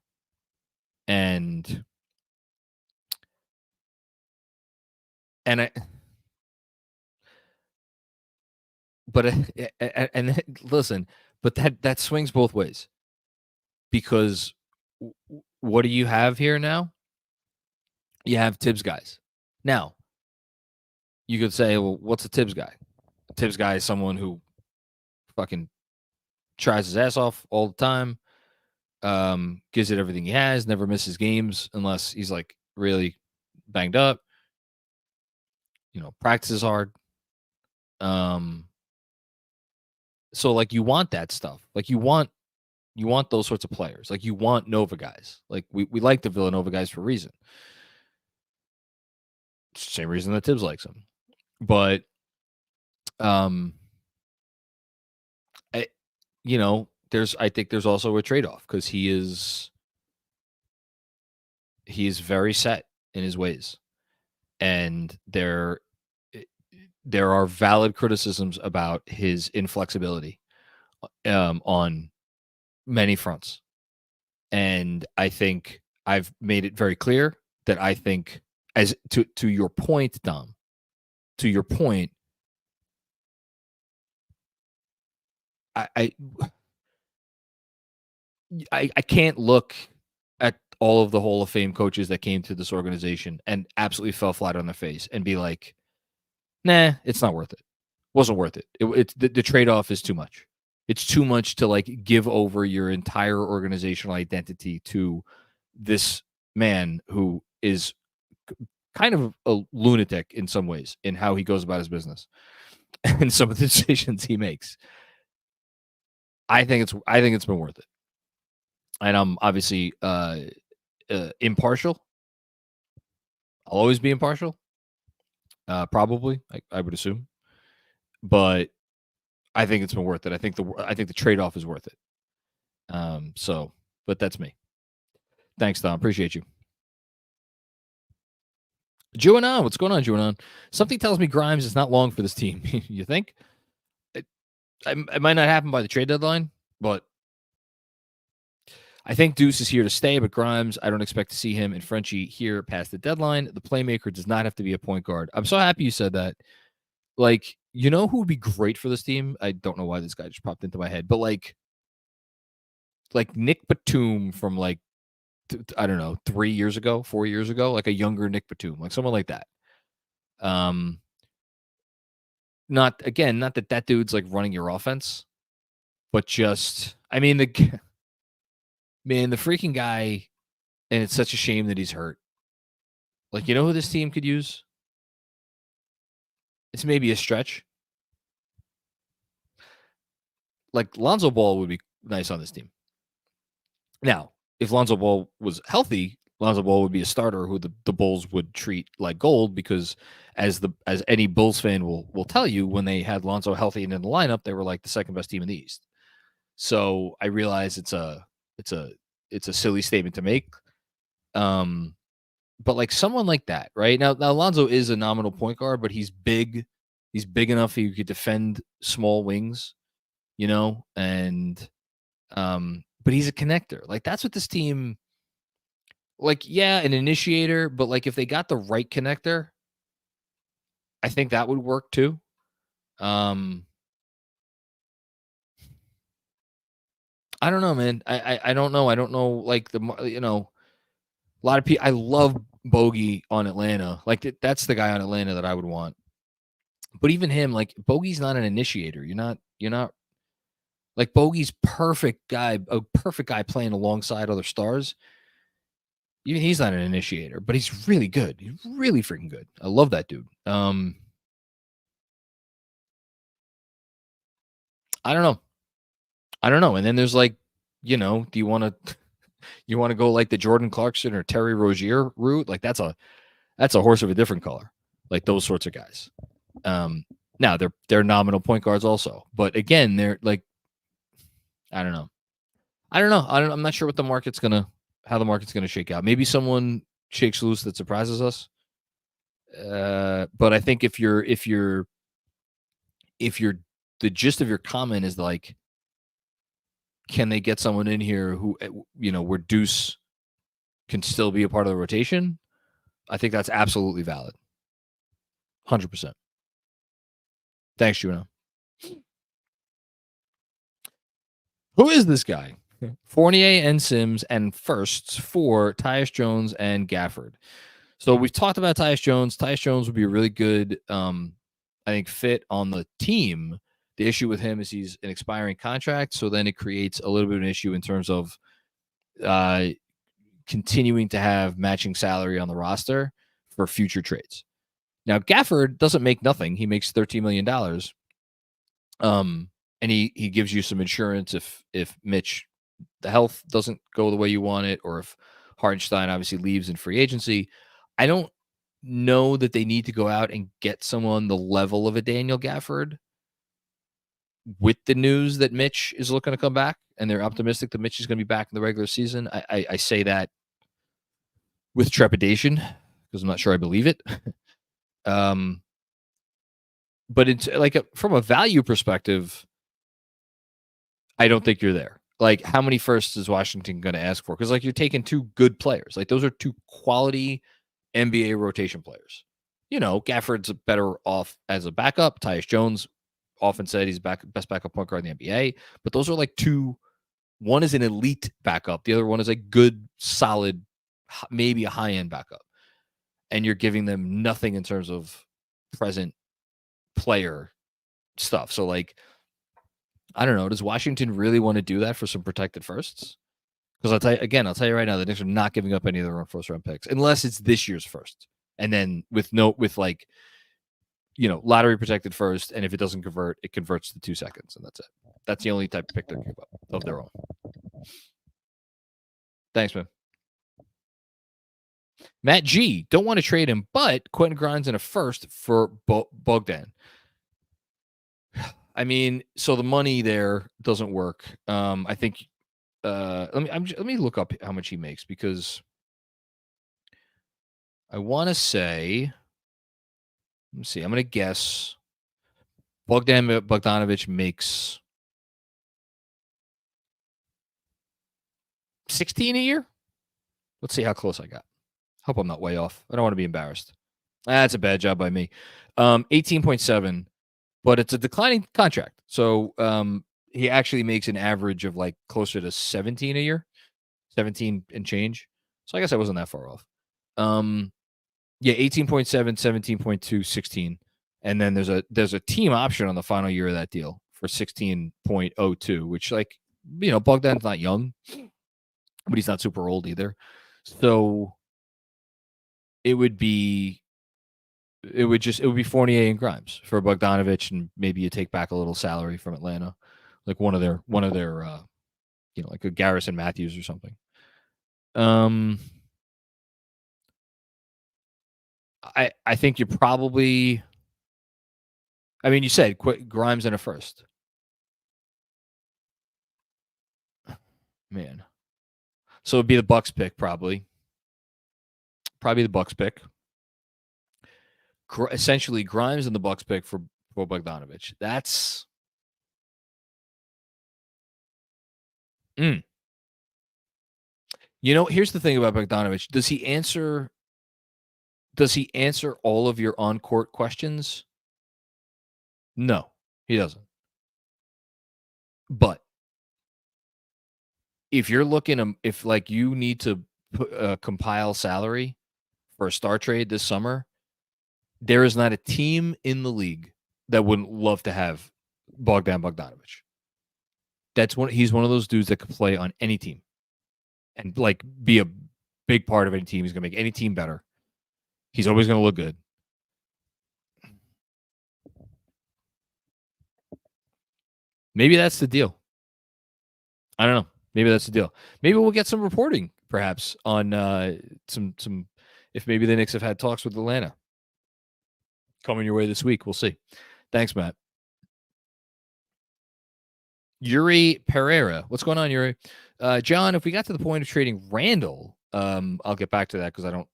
And listen, but that swings both ways. Because what do you have here now? You have Tibbs guys. Now, you could say, well, what's a Tibbs guy? A Tibbs guy is someone who fucking tries his ass off all the time, gives it everything he has, never misses games unless he's like really banged up, practices hard. So like you want that stuff. Like you want those sorts of players. Like you want Nova guys. Like we like the Villanova guys for a reason. Same reason that Tibbs likes them. But I think there's also a trade-off because he is very set in his ways. And there are valid criticisms about his inflexibility on many fronts. And I think I've made it very clear that I think, as to your point, Dom, to your point, I can't look at all of the Hall of Fame coaches that came to this organization and absolutely fell flat on their face and be like, nah, it's not worth it. Wasn't worth it. The trade-off is too much. It's too much to like give over your entire organizational identity to this man who is kind of a lunatic in some ways in how he goes about his business and some of the decisions he makes. I think it's been worth it. And I'm obviously impartial. I'll always be impartial. Probably, I would assume. But I think it's been worth it. I think the trade-off is worth it. But that's me. Thanks, Tom. Appreciate you. Juanon, what's going on, Juanon? Something tells me Grimes is not long for this team. You think? It might not happen by the trade deadline, but I think Deuce is here to stay. But Grimes, I don't expect to see him and Frenchie here past the deadline. The playmaker does not have to be a point guard. I'm so happy you said that. Like, you know who would be great for this team? I don't know why this guy just popped into my head, but like Nick Batum from like, I don't know, 4 years ago, like a younger Nick Batum, like someone like that. Not that dude's like running your offense, but just, I mean, the freaking guy, and it's such a shame that he's hurt. Like, you know who this team could use? It's maybe a stretch. Like Lonzo Ball would be nice on this team. Now, if Lonzo Ball was healthy, Lonzo Ball would be a starter who the Bulls would treat like gold, because as any Bulls fan will tell you, when they had Lonzo healthy and in the lineup, they were like the second best team in the East. So I realize it's a silly statement to make. But like someone like that, right? Now Lonzo is a nominal point guard, but he's big. He's big enough he could defend small wings, and but he's a connector. Like that's what this team, like, yeah, an initiator, but like if they got the right connector, I think that would work too. I don't know, man. I don't know. I don't know. Like a lot of people. I love Bogey on Atlanta. Like that's the guy on Atlanta that I would want. But even him, like Bogey's not an initiator. You're not. Like Bogey's a perfect guy playing alongside other stars. Even he's not an initiator, but he's really good. He's really freaking good. I love that dude. I don't know. And then there's like, do you want to go like the Jordan Clarkson or Terry Rozier route? Like that's a horse of a different color. Like those sorts of guys. Now they're nominal point guards also, but again, they're like, I don't know. I'm not sure how the market's gonna shake out. Maybe someone shakes loose that surprises us. But I think if you're the gist of your comment is like, can they get someone in here who, where Deuce can still be a part of the rotation? I think that's absolutely valid. 100%. Thanks, Juno. Who is this guy? Fournier and Sims and firsts for Tyus Jones and Gafford. So we've talked about Tyus Jones. Tyus Jones would be a really good, I think, fit on the team. The issue with him is he's an expiring contract, so then it creates a little bit of an issue in terms of continuing to have matching salary on the roster for future trades. Now, Gafford doesn't make nothing. He makes $13 million. And he gives you some insurance if Mitch, the health doesn't go the way you want it, or if Hartenstein obviously leaves in free agency. I don't know that they need to go out and get someone the level of a Daniel Gafford with the news that Mitch is looking to come back, and they're optimistic that Mitch is going to be back in the regular season. I say that with trepidation because I'm not sure I believe it. But it's like from a value perspective, I don't think you're there. Like, how many firsts is Washington going to ask for? Because like you're taking two good players. Like those are two quality NBA rotation players. Gafford's better off as a backup. Tyus Jones often said he's best backup point guard in the NBA. But those are like two. One is an elite backup. The other one is a good, solid, maybe a high-end backup. And you're giving them nothing in terms of present player stuff. So like, I don't know. Does Washington really want to do that for some protected firsts? Because I'll tell you right now, the Knicks are not giving up any of their own first round picks unless it's this year's first. And then with lottery protected first. And if it doesn't convert, it converts to 2 seconds. And that's it. That's the only type of pick they're giving up of their own. Thanks, man. Matt G, don't want to trade him, but Quentin Grimes in a first for Bogdan. I mean, so the money there doesn't work. I think. Let me look up how much he makes, because I want to say. Let me see. I'm going to guess. Bogdanovich makes 16 a year. Let's see how close I got. Hope I'm not way off. I don't want to be embarrassed. That's a bad job by me. 18.7, but it's a declining contract. So he actually makes an average of like closer to 17 a year, 17 and change. So I guess I wasn't that far off. 18.7, 17.2, 16. And then there's a team option on the final year of that deal for 16.02, which, like, Bogdan's not young, but he's not super old either. So it would be Fournier and Grimes for Bogdanovich, and maybe you take back a little salary from Atlanta, like one of their like a Garrison Matthews or something. I think you probably. I mean, you said Grimes in a first. Man. So it'd be the Bucks pick, probably. Probably the Bucks pick. Essentially, Grimes and the Bucks pick for Bogdanovich. That's. Here's the thing about Bogdanovich. Does he answer all of your on-court questions? No, he doesn't. But if you're looking, if like you need to compile salary for a star trade this summer, there is not a team in the league that wouldn't love to have Bogdanovich. He's one of those dudes that could play on any team and like be a big part of any team. He's gonna make any team better. He's always gonna look good. Maybe that's the deal. I don't know. Maybe that's the deal. Maybe we'll get some reporting, perhaps, on some if maybe the Knicks have had talks with Atlanta. Coming your way this week. We'll see. Thanks, Matt. Yuri Pereira. What's going on, Yuri? John, if we got to the point of trading Randle, I'll get back to that because I don't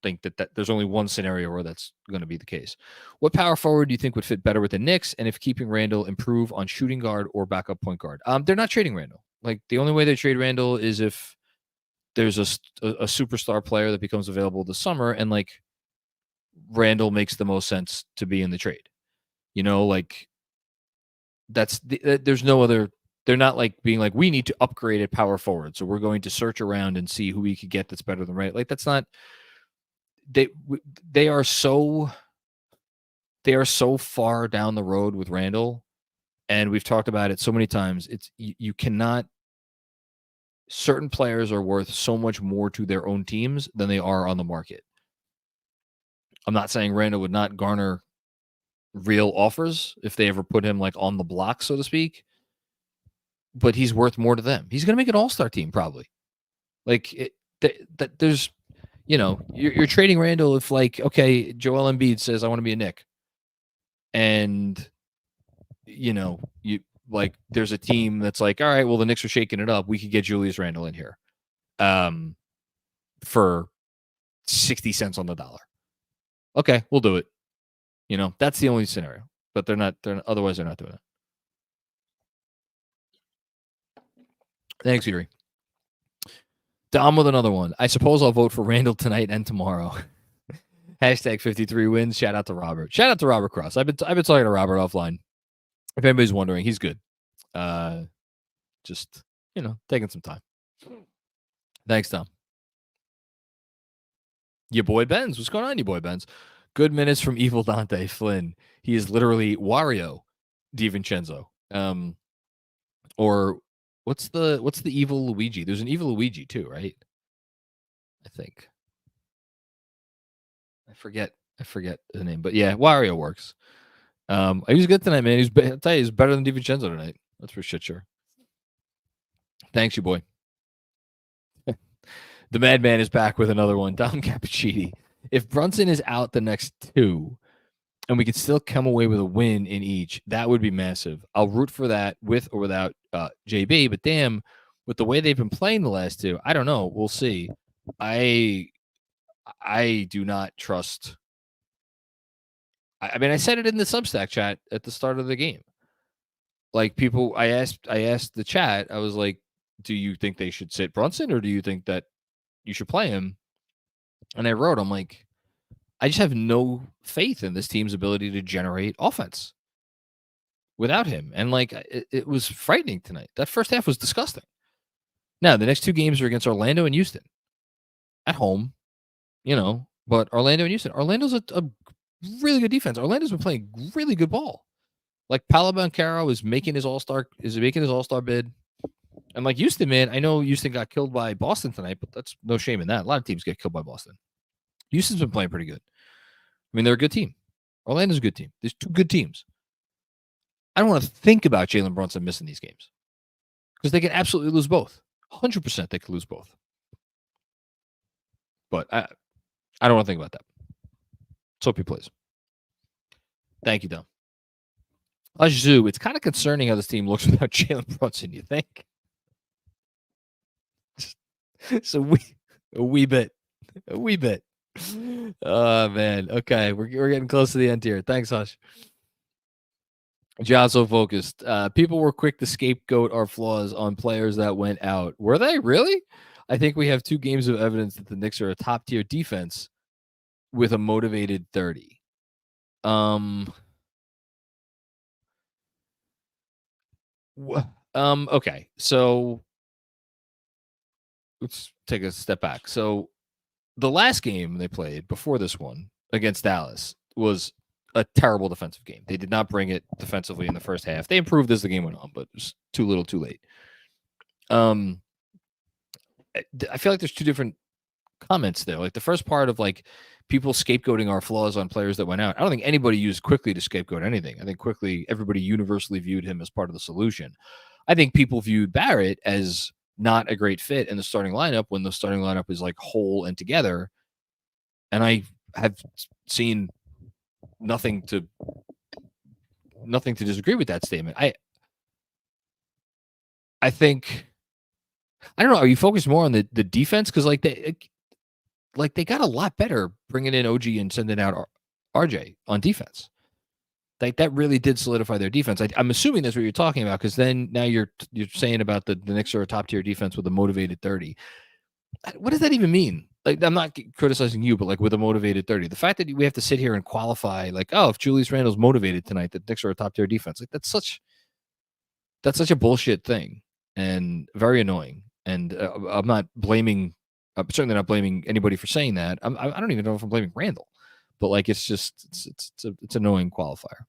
think that there's only one scenario where that's going to be the case. What power forward do you think would fit better with the Knicks? And if keeping Randle improve on shooting guard or backup point guard? They're not trading Randle. Like the only way they trade Randle is if there's a superstar player that becomes available this summer, and like Randle makes the most sense to be in the trade. Like there's no other. They're not like being like, we need to upgrade at power forward, so we're going to search around and see who we could get that's better than Randle. Like that's not. They are so far down the road with Randle, and we've talked about it so many times. It's you cannot. Certain players are worth so much more to their own teams than they are on the market. I'm not saying Randle would not garner real offers if they ever put him like on the block, so to speak, but he's worth more to them. He's going to make an all-star team probably. Like there's, you're trading Randle if like, okay, Joel Embiid says, I want to be a Knick. And, there's a team that's like, all right, well, the Knicks are shaking it up. We could get Julius Randle in here for 60 cents on the dollar. Okay, we'll do it. That's the only scenario. But otherwise they're not doing it. Thanks, Yuri. Dom with another one. I suppose I'll vote for Randle tonight and tomorrow. Hashtag 53 wins. Shout out to Robert. Shout out to Robert Cross. I've been talking to Robert offline. If anybody's wondering, he's good. Just, taking some time. Thanks, Tom. Your boy Benz. What's going on, your boy Benz? Good minutes from Evil Dante Flynn. He is literally Wario DiVincenzo. Or what's the evil Luigi? There's an evil Luigi too, right? I think. I forget the name, but yeah, Wario works. He was good tonight, man. I'll tell you, he's better than DiVincenzo tonight. That's for shit sure. Thanks, you boy. The Madman is back with another one. Dom Cappuccini. If Brunson is out the next two, and we could still come away with a win in each, that would be massive. I'll root for that with or without JB, but damn, with the way they've been playing the last two, I don't know. We'll see. I do not trust. I mean, I said it in the Substack chat at the start of the game. Like people, I asked the chat, I was like, do you think they should sit Brunson or do you think that you should play him? And I wrote, I'm like, I just have no faith in this team's ability to generate offense without him. And like, it was frightening tonight. That first half was disgusting. Now, the next two games are against Orlando and Houston at home, but Orlando and Houston. Orlando's a really good defense. Orlando's been playing really good ball. Like Paolo Banchero is making his all-star bid. And like Houston, man, I know Houston got killed by Boston tonight, but that's no shame in that. A lot of teams get killed by Boston. Houston's been playing pretty good. I mean, they're a good team. Orlando's a good team. There's two good teams. I don't want to think about Jalen Brunson missing these games because they can absolutely lose both. 100% they could lose both. But I don't want to think about that. So hope he plays. Thank you, Dom. Azu, it's kind of concerning how this team looks without Jalen Brunson, you think? So a wee bit. Oh, man. Okay, we're getting close to the end here. Thanks, Hush. John, so focused. People were quick to scapegoat our flaws on players that went out. Were they? Really? I think we have 2 games of evidence that the Knicks are a top-tier defense with a motivated 30. Okay, so let's take a step back. So the last game they played before this one against Dallas was a terrible defensive game. They did not bring it defensively in the first half. They improved as the game went on, but it was too little, too late. I feel like there's two different comments there. Like the first part of like people scapegoating our flaws on players that went out. I don't think anybody used Quickley to scapegoat anything. I think Quickley, everybody universally viewed him as part of the solution. I think people viewed Barrett as not a great fit in the starting lineup when the starting lineup is like whole and together. And I have seen nothing to disagree with that statement. I think, I don't know. Are you focused more on the defense? Because like they got a lot better bringing in OG and sending out RJ on defense. Like that really did solidify their defense. I'm assuming that's what you're talking about, because then now you're saying about the Knicks are a top tier defense with a motivated 30. What does that even mean? Like, I'm not criticizing you, but like with a motivated 30, the fact that we have to sit here and qualify like, oh, if Julius Randle's motivated tonight, the Knicks are a top tier defense. Like that's such a bullshit thing and very annoying. And I'm not blaming. I'm certainly not blaming anybody for saying that. I don't even know if I'm blaming Randle, but like it's just it's an annoying qualifier.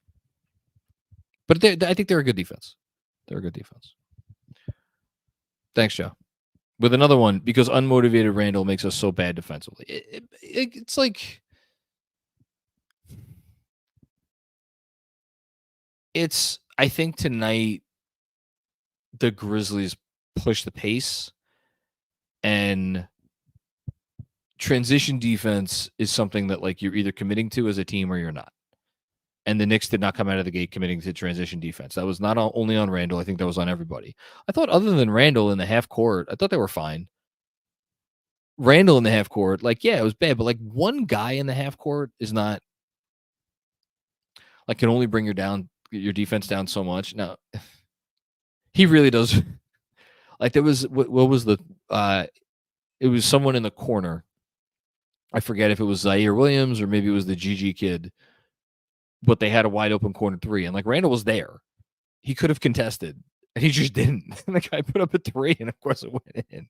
But I think they're a good defense. They're a good defense. Thanks, Joe. With another one, because unmotivated Randle makes us so bad defensively. It's like I think tonight the Grizzlies push the pace, and transition defense is something that like you're either committing to as a team or you're not. And the Knicks did not come out of the gate committing to transition defense. That was not only on Randle. I think that was on everybody. I thought other than Randle in the half court, I thought they were fine. Randle in the half court, like, yeah, it was bad, but like one guy in the half court is not like can only bring your defense down so much. Now, he really does. Like there was, what was the, it was someone in the corner. I forget if it was Zaire Williams or maybe it was the GG kid, but they had a wide open corner three. And like Randle was there. He could have contested and he just didn't. And the guy put up a three and of course it went in.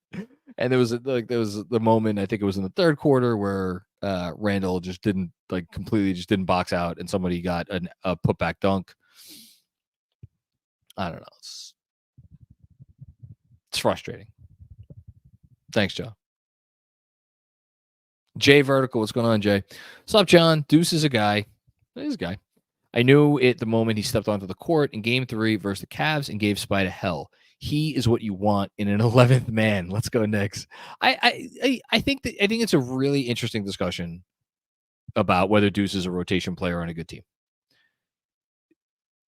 And there was the moment, I think it was in the third quarter, where Randle just didn't completely just didn't box out and somebody got a putback dunk. I don't know. It's frustrating. Thanks, Joe. Jay Vertical, what's going on, Jay? What's up, John? Deuce is a guy. He's a guy. I knew it the moment he stepped onto the court in Game 3 versus the Cavs and gave Spy to hell. He is what you want in an 11th man. Let's go Knicks. I think it's a really interesting discussion about whether Deuce is a rotation player on a good team,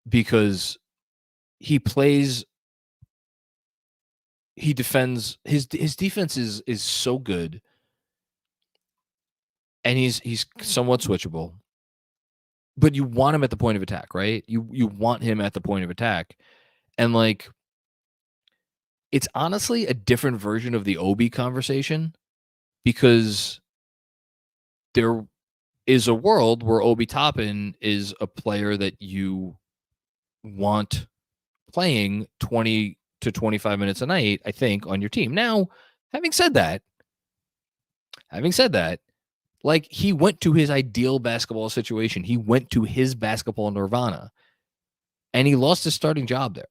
because he defends, his defense is so good, and he's somewhat switchable. But you want him at the point of attack, right? You want him at the point of attack. And like, it's honestly a different version of the Obi conversation, because there is a world where Obi Toppin is a player that you want playing 20 to 25 minutes a night, I think, on your team. Now, having said that, like, he went to his ideal basketball situation. He went to his basketball nirvana, and he lost his starting job there.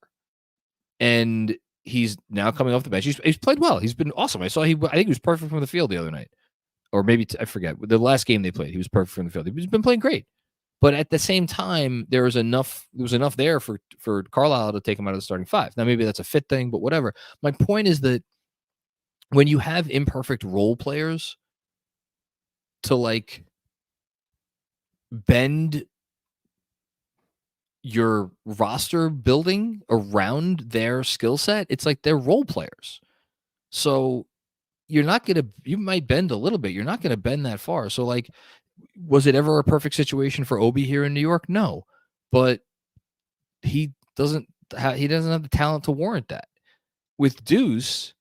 And he's now coming off the bench. He's played well. He's been awesome. I think he was perfect from the field the other night. Or maybe, I forget. The last game they played, he was perfect from the field. He's been playing great. But at the same time, there was enough there for Carlisle to take him out of the starting five. Now, maybe that's a fit thing, but whatever. My point is that when you have imperfect role players to like bend your roster building around their skill set, it's like they're role players. So you might bend a little bit. You're not going to bend that far. So like, was it ever a perfect situation for Obi here in New York? No, but he doesn't have the talent to warrant that. With Deuce,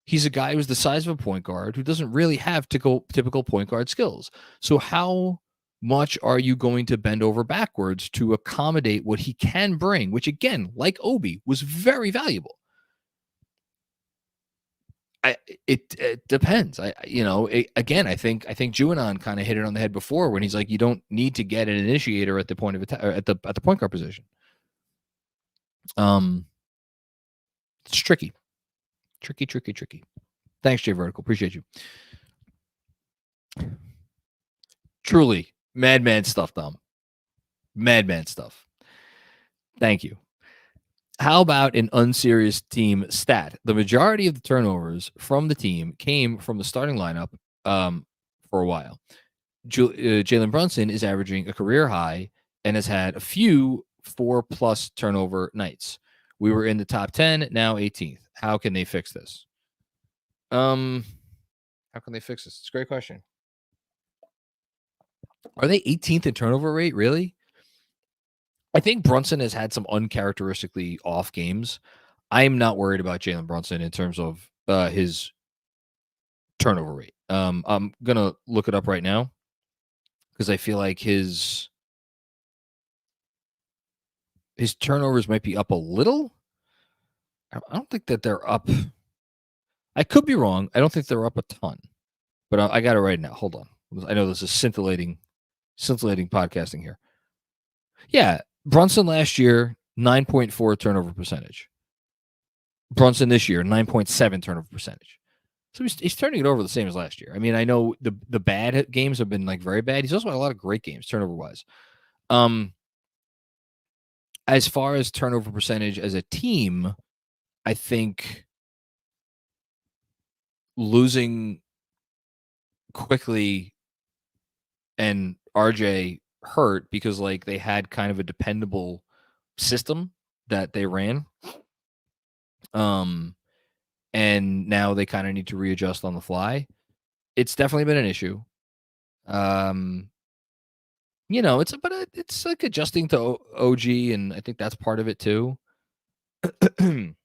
he's a guy who's the size of a point guard who doesn't really have typical point guard skills. So how much are you going to bend over backwards to accommodate what he can bring, which again, like Obi, was very valuable. It depends. Again, I think Juanon kind of hit it on the head before when he's like, you don't need to get an initiator at the point of attack, or at the point guard position. It's tricky. Thanks, Jay Vertical. Appreciate you. Truly, madman stuff, Dom. Madman stuff. Thank you. How about an unserious team stat? The majority of the turnovers from the team came from the starting lineup for a while. Jalen Brunson is averaging a career high and has had a few 4+ turnover nights. We were in the top 10, now 18th. How can they fix this? How can they fix this? It's a great question. Are they 18th in turnover rate? Really? I think Brunson has had some uncharacteristically off games. I'm not worried about Jalen Brunson in terms of his turnover rate. I'm going to look it up right now because I feel like his turnovers might be up a little. I don't think that they're up. I could be wrong. I don't think they're up a ton, but I got it right now. Hold on. I know this is scintillating podcasting here. Yeah, Brunson last year, 9.4 turnover percentage. Brunson this year, 9.7 turnover percentage. So he's turning it over the same as last year. I mean, I know the bad games have been like very bad. He's also had a lot of great games turnover wise. As far as turnover percentage as a team, I think losing Quickley and RJ hurt because like they had kind of a dependable system that they ran. And now they kind of need to readjust on the fly. It's definitely been an issue. It's like adjusting to OG, and I think that's part of it too. Hold on,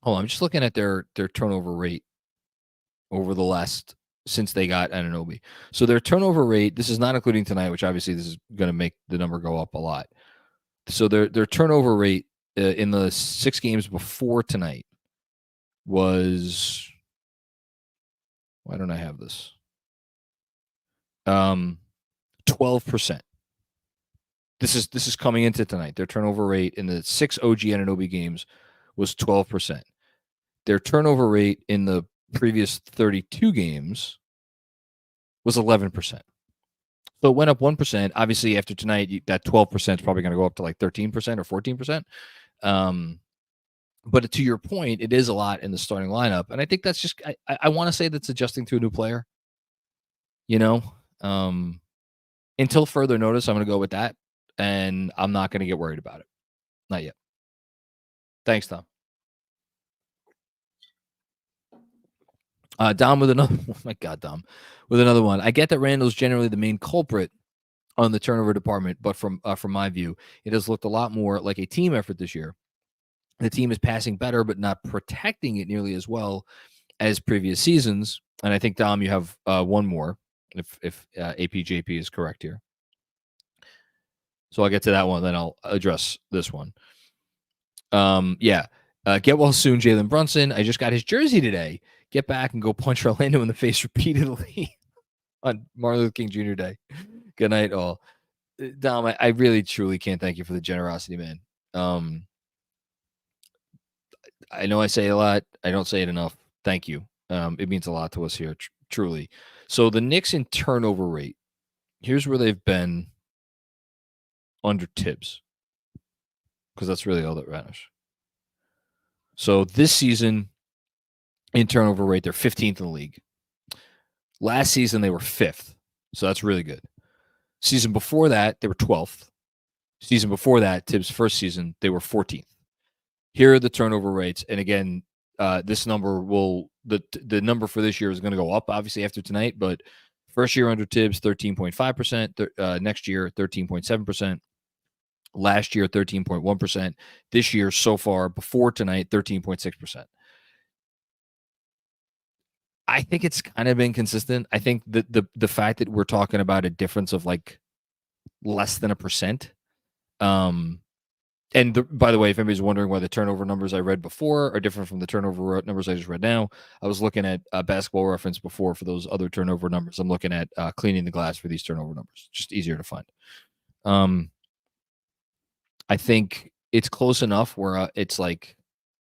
I'm just looking at their turnover rate over the last since they got Anunoby. So their turnover rate, this is not including tonight, which obviously this is going to make the number go up a lot. So their turnover rate in the 6 games before tonight was, why don't I have this? 12%. This is coming into tonight. Their turnover rate in the 6 OG Anunoby games was 12%. Their turnover rate in the previous 32 games was 11%. So it went up 1%. Obviously, after tonight, that 12% is probably going to go up to like 13% or 14%. But to your point, it is a lot in the starting lineup. And I think that's just, I want to say that's adjusting to a new player. Until further notice, I'm going to go with that. And I'm not going to get worried about it. Not yet. Thanks, Tom. Dom with another. Oh my God, Dom with another one. I get that Randle's generally the main culprit on the turnover department, but from my view, it has looked a lot more like a team effort this year. The team is passing better, but not protecting it nearly as well as previous seasons. And I think, Dom, you have one more, if APJP is correct here. So I'll get to that one, then I'll address this one. Get well soon, Jalen Brunson. I just got his jersey today. Get back and go punch Orlando in the face repeatedly on Martin Luther King Jr. Day. Good night, all. Dom, I really, truly can't thank you for the generosity, man. I know I say it a lot. I don't say it enough. Thank you. It means a lot to us here, truly. So the Knicks in turnover rate, here's where they've been under Tibbs, because that's really all that matters. So this season in turnover rate, they're 15th in the league. Last season, they were 5th. So that's really good. Season before that, they were 12th. Season before that, Tibbs' first season, they were 14th. Here are the turnover rates. And again, this number the number for this year is going to go up, obviously, after tonight. But first year under Tibbs, 13.5%. Next year, 13.7%. Last year, 13.1%. This year, so far, before tonight, 13.6%. I think it's kind of been consistent. I think the fact that we're talking about a difference of like less than 1%, And by the way, if anybody's wondering why the turnover numbers I read before are different from the turnover numbers I just read now, I was looking at Basketball Reference before for those other turnover numbers. I'm looking at cleaning the glass for these turnover numbers. Just easier to find. I think it's close enough where it's like,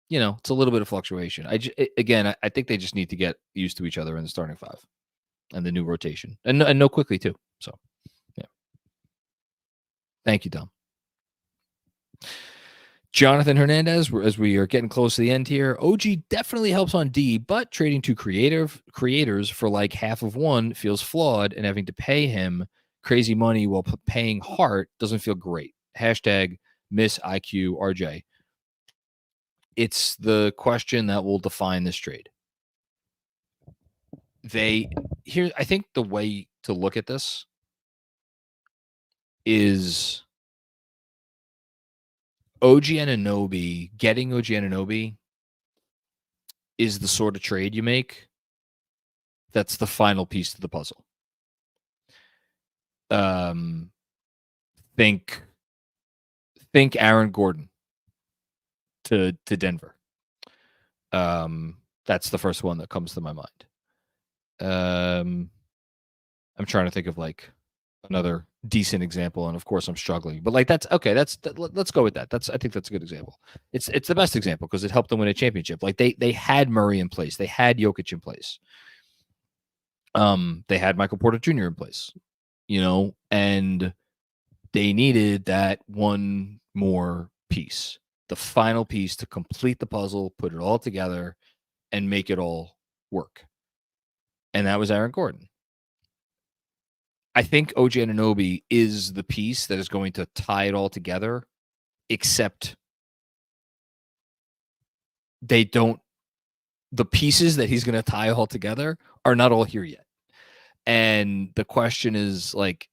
it's a little bit of fluctuation. I think they just need to get used to each other in the starting five and the new rotation, and no Quickley too. So, yeah. Thank you, Dom. Jonathan Hernandez, as we are getting close to the end here, OG definitely helps on D, but trading to creators for like half of one feels flawed, and having to pay him crazy money while paying Hart doesn't feel great. Hashtag Miss IQ RJ. It's the question that will define this trade. I think the way to look at this is getting OG Anunoby is the sort of trade you make that's the final piece to the puzzle. Think Aaron Gordon to Denver. That's the first one that comes to my mind. I'm trying to think of like another decent example, and of course I'm struggling. But like that's okay. Let's go with that. I think that's a good example. It's the best example because it helped them win a championship. Like they had Murray in place, they had Jokic in place. They had Michael Porter Jr. in place, and they needed that one more piece, the final piece to complete the puzzle, put it all together, and make it all work. And that was Aaron Gordon. I think OG Anunoby is the piece that is going to tie it all together, except the pieces that he's going to tie all together are not all here yet. And the question is like,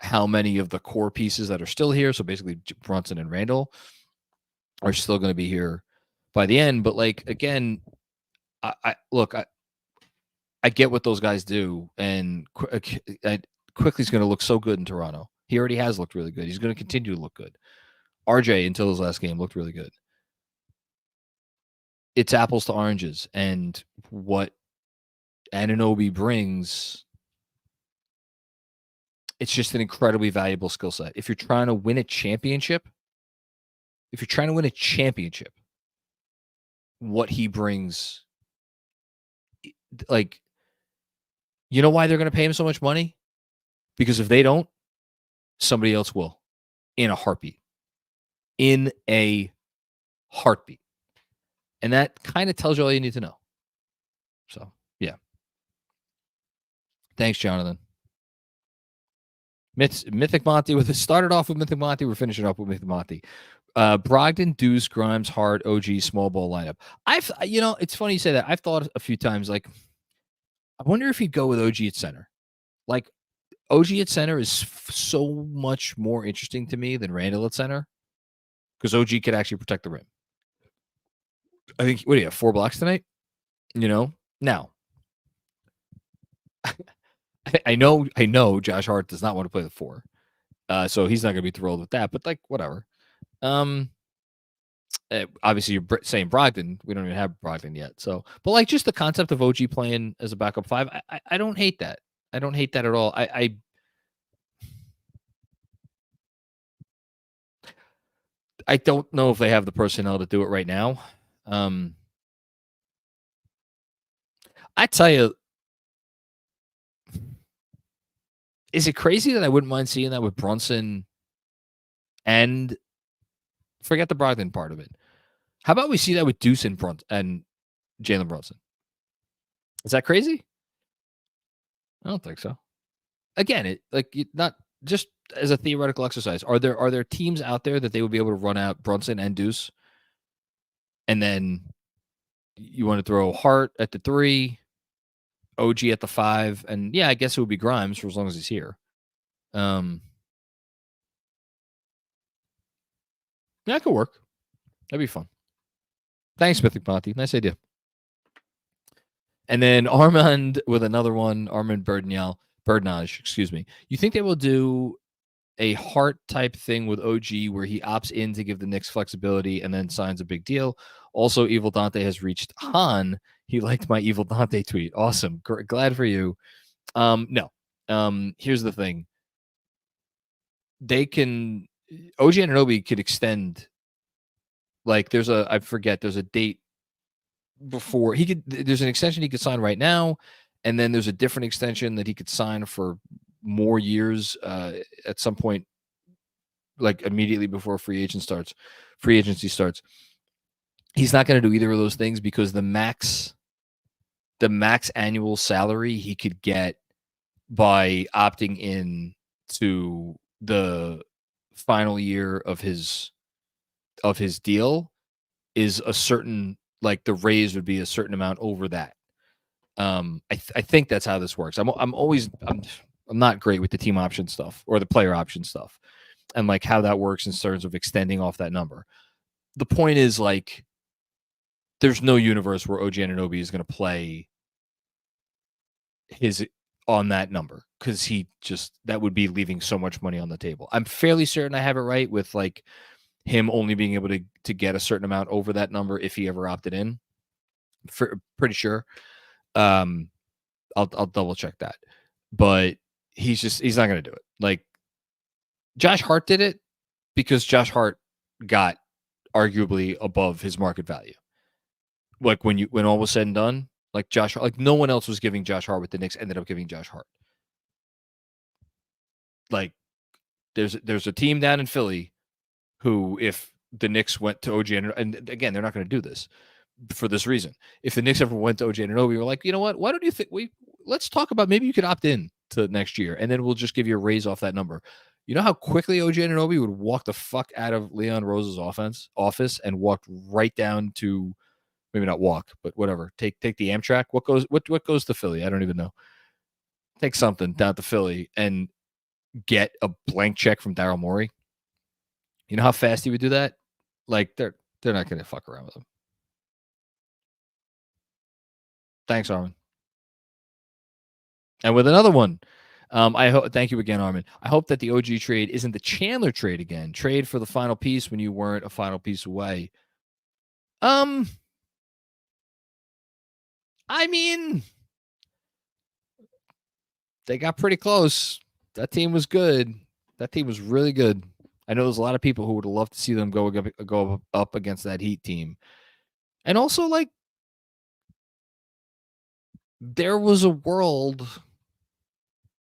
how many of the core pieces that are still here, so basically Brunson and Randle, are still going to be here by the end. But like, again, I get what those guys do, and Quickley's going to look so good in Toronto. He already has looked really good. He's going to continue to look good. RJ, until his last game, looked really good. It's apples to oranges, and what Anunoby brings, it's just an incredibly valuable skill set. If you're trying to win a championship, what he brings, like, you know why they're going to pay him so much money? Because if they don't, somebody else will in a heartbeat. And that kind of tells you all you need to know. So, yeah. Thanks, Jonathan. Mythic Monty. Started off with Mythic Monty. We're finishing up with Mythic Monty. Brogdon, Deuce, Grimes, Hart, OG, small ball lineup. It's funny you say that. I've thought a few times, like, I wonder if he'd go with OG at center. Like, OG at center is so much more interesting to me than Randle at center because OG could actually protect the rim. I think, what do you have, 4 blocks tonight? Now, I know Josh Hart does not want to play the 4. So he's not going to be thrilled with that, but like, whatever. Obviously you're saying Brogdon. We don't even have Brogdon yet. So, but like just the concept of OG playing as a backup 5, I don't hate that. I don't hate that at all. I don't know if they have the personnel to do it right now. I tell you, is it crazy that I wouldn't mind seeing that with Brunson and forget the Brogdon part of it? How about we see that with Deuce and Jalen Brunson? Is that crazy? I don't think so. Again, not just as a theoretical exercise. Are there teams out there that they would be able to run out Brunson and Deuce, and then you want to throw Hart at the 3, OG at the 5, and yeah, I guess it would be Grimes for as long as he's here. That could work. That'd be fun. Thanks, Mythic Monty. Nice idea. And then Armand with another one, Armand Berdnage, excuse me. You think they will do a Hart type thing with OG where he opts in to give the Knicks flexibility and then signs a big deal. Also, Evil Dante has reached Han. He liked my Evil Dante tweet. Awesome. Glad for you. No. Here's the thing. They can OG Anunoby could extend, like there's a date before there's an extension he could sign right now, and then there's a different extension that he could sign for more years at some point, like immediately before free agency starts. He's not going to do either of those things because the max annual salary he could get by opting in to the final year of his deal is a certain, like the raise would be a certain amount over that. I think that's how this works. I'm not great with the team option stuff or the player option stuff and like how that works in terms of extending off that number. The point is, like, there's no universe where OG Anunoby is going to play his on that number because that would be leaving so much money on the table. I'm fairly certain I have it right with like him only being able to get a certain amount over that number if he ever opted in. Pretty sure. I'll double check that, but he's not going to do it. Like Josh Hart did it because Josh Hart got arguably above his market value. Like when all was said and done, like Josh Hart, like no one else was giving Josh Hart what the Knicks ended up giving Josh Hart. Like there's a team down in Philly who, if the Knicks went to OG and again, they're not going to do this for this reason. If the Knicks ever went to OG Anunoby, we're like, you know what? Why don't you think let's talk about maybe you could opt in to next year, and then we'll just give you a raise off that number. You know how quickly OG Anunoby would walk the fuck out of Leon Rose's office and walk right down to, maybe not walk, but whatever. Take the Amtrak. What goes to Philly? I don't even know. Take something down to Philly and get a blank check from Daryl Morey. You know how fast he would do that? Like they're not going to fuck around with him. Thanks, Armin. And with another one, thank you again, Armin. I hope that the OG trade isn't the Chandler trade again. Trade for the final piece when you weren't a final piece away. I mean, they got pretty close. That team was good. That team was really good. I know there's a lot of people who would love to see them go up against that Heat team. And also, like, there was a world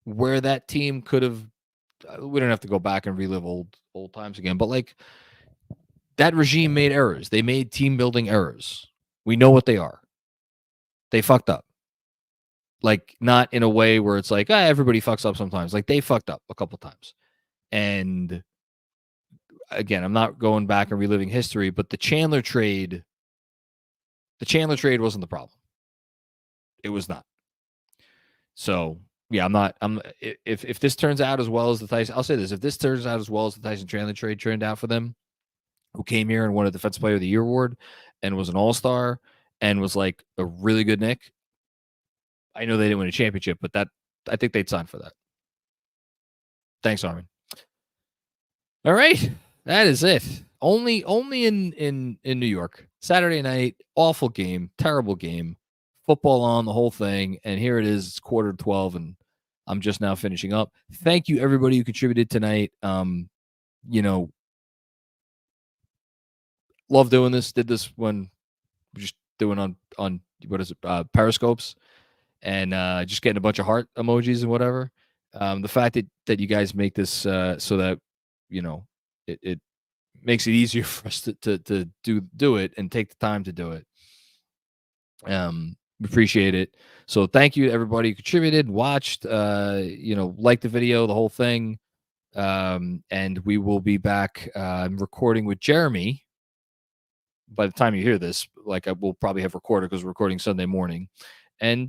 where that team could have, we don't have to go back and relive old times again, but like that regime made errors. They made team building errors. We know what they are. They fucked up. Like, not in a way where it's like, everybody fucks up sometimes. Like, they fucked up a couple times. And again, I'm not going back and reliving history, but the Chandler trade wasn't the problem. It was not. So yeah, if this turns out as well as the Tyson, I'll say this, if this turns out as well as the Tyson Chandler trade turned out for them, who came here and won a Defensive Player of the Year award and was an all-star and was like a really good Knick, I know they didn't win a championship, but I think they'd sign for that. Thanks, Armin. All right. That is it. Only in New York. Saturday night, awful game, terrible game. Football on, the whole thing, and here it is. It's 11:45, and I'm just now finishing up. Thank you, everybody who contributed tonight. Love doing this. Did this when we're just doing on what is it, Periscopes, and just getting a bunch of heart emojis and whatever. The fact that you guys make this so that it makes it easier for us to do it and take the time to do it. We appreciate it. So thank you to everybody who contributed, watched, liked the video, the whole thing. And we will be back recording with Jeremy. By the time you hear this, like, I will probably have recorded because we're recording Sunday morning. And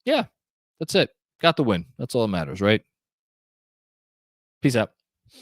yeah, that's it. Got the win. That's all that matters, right? Peace out.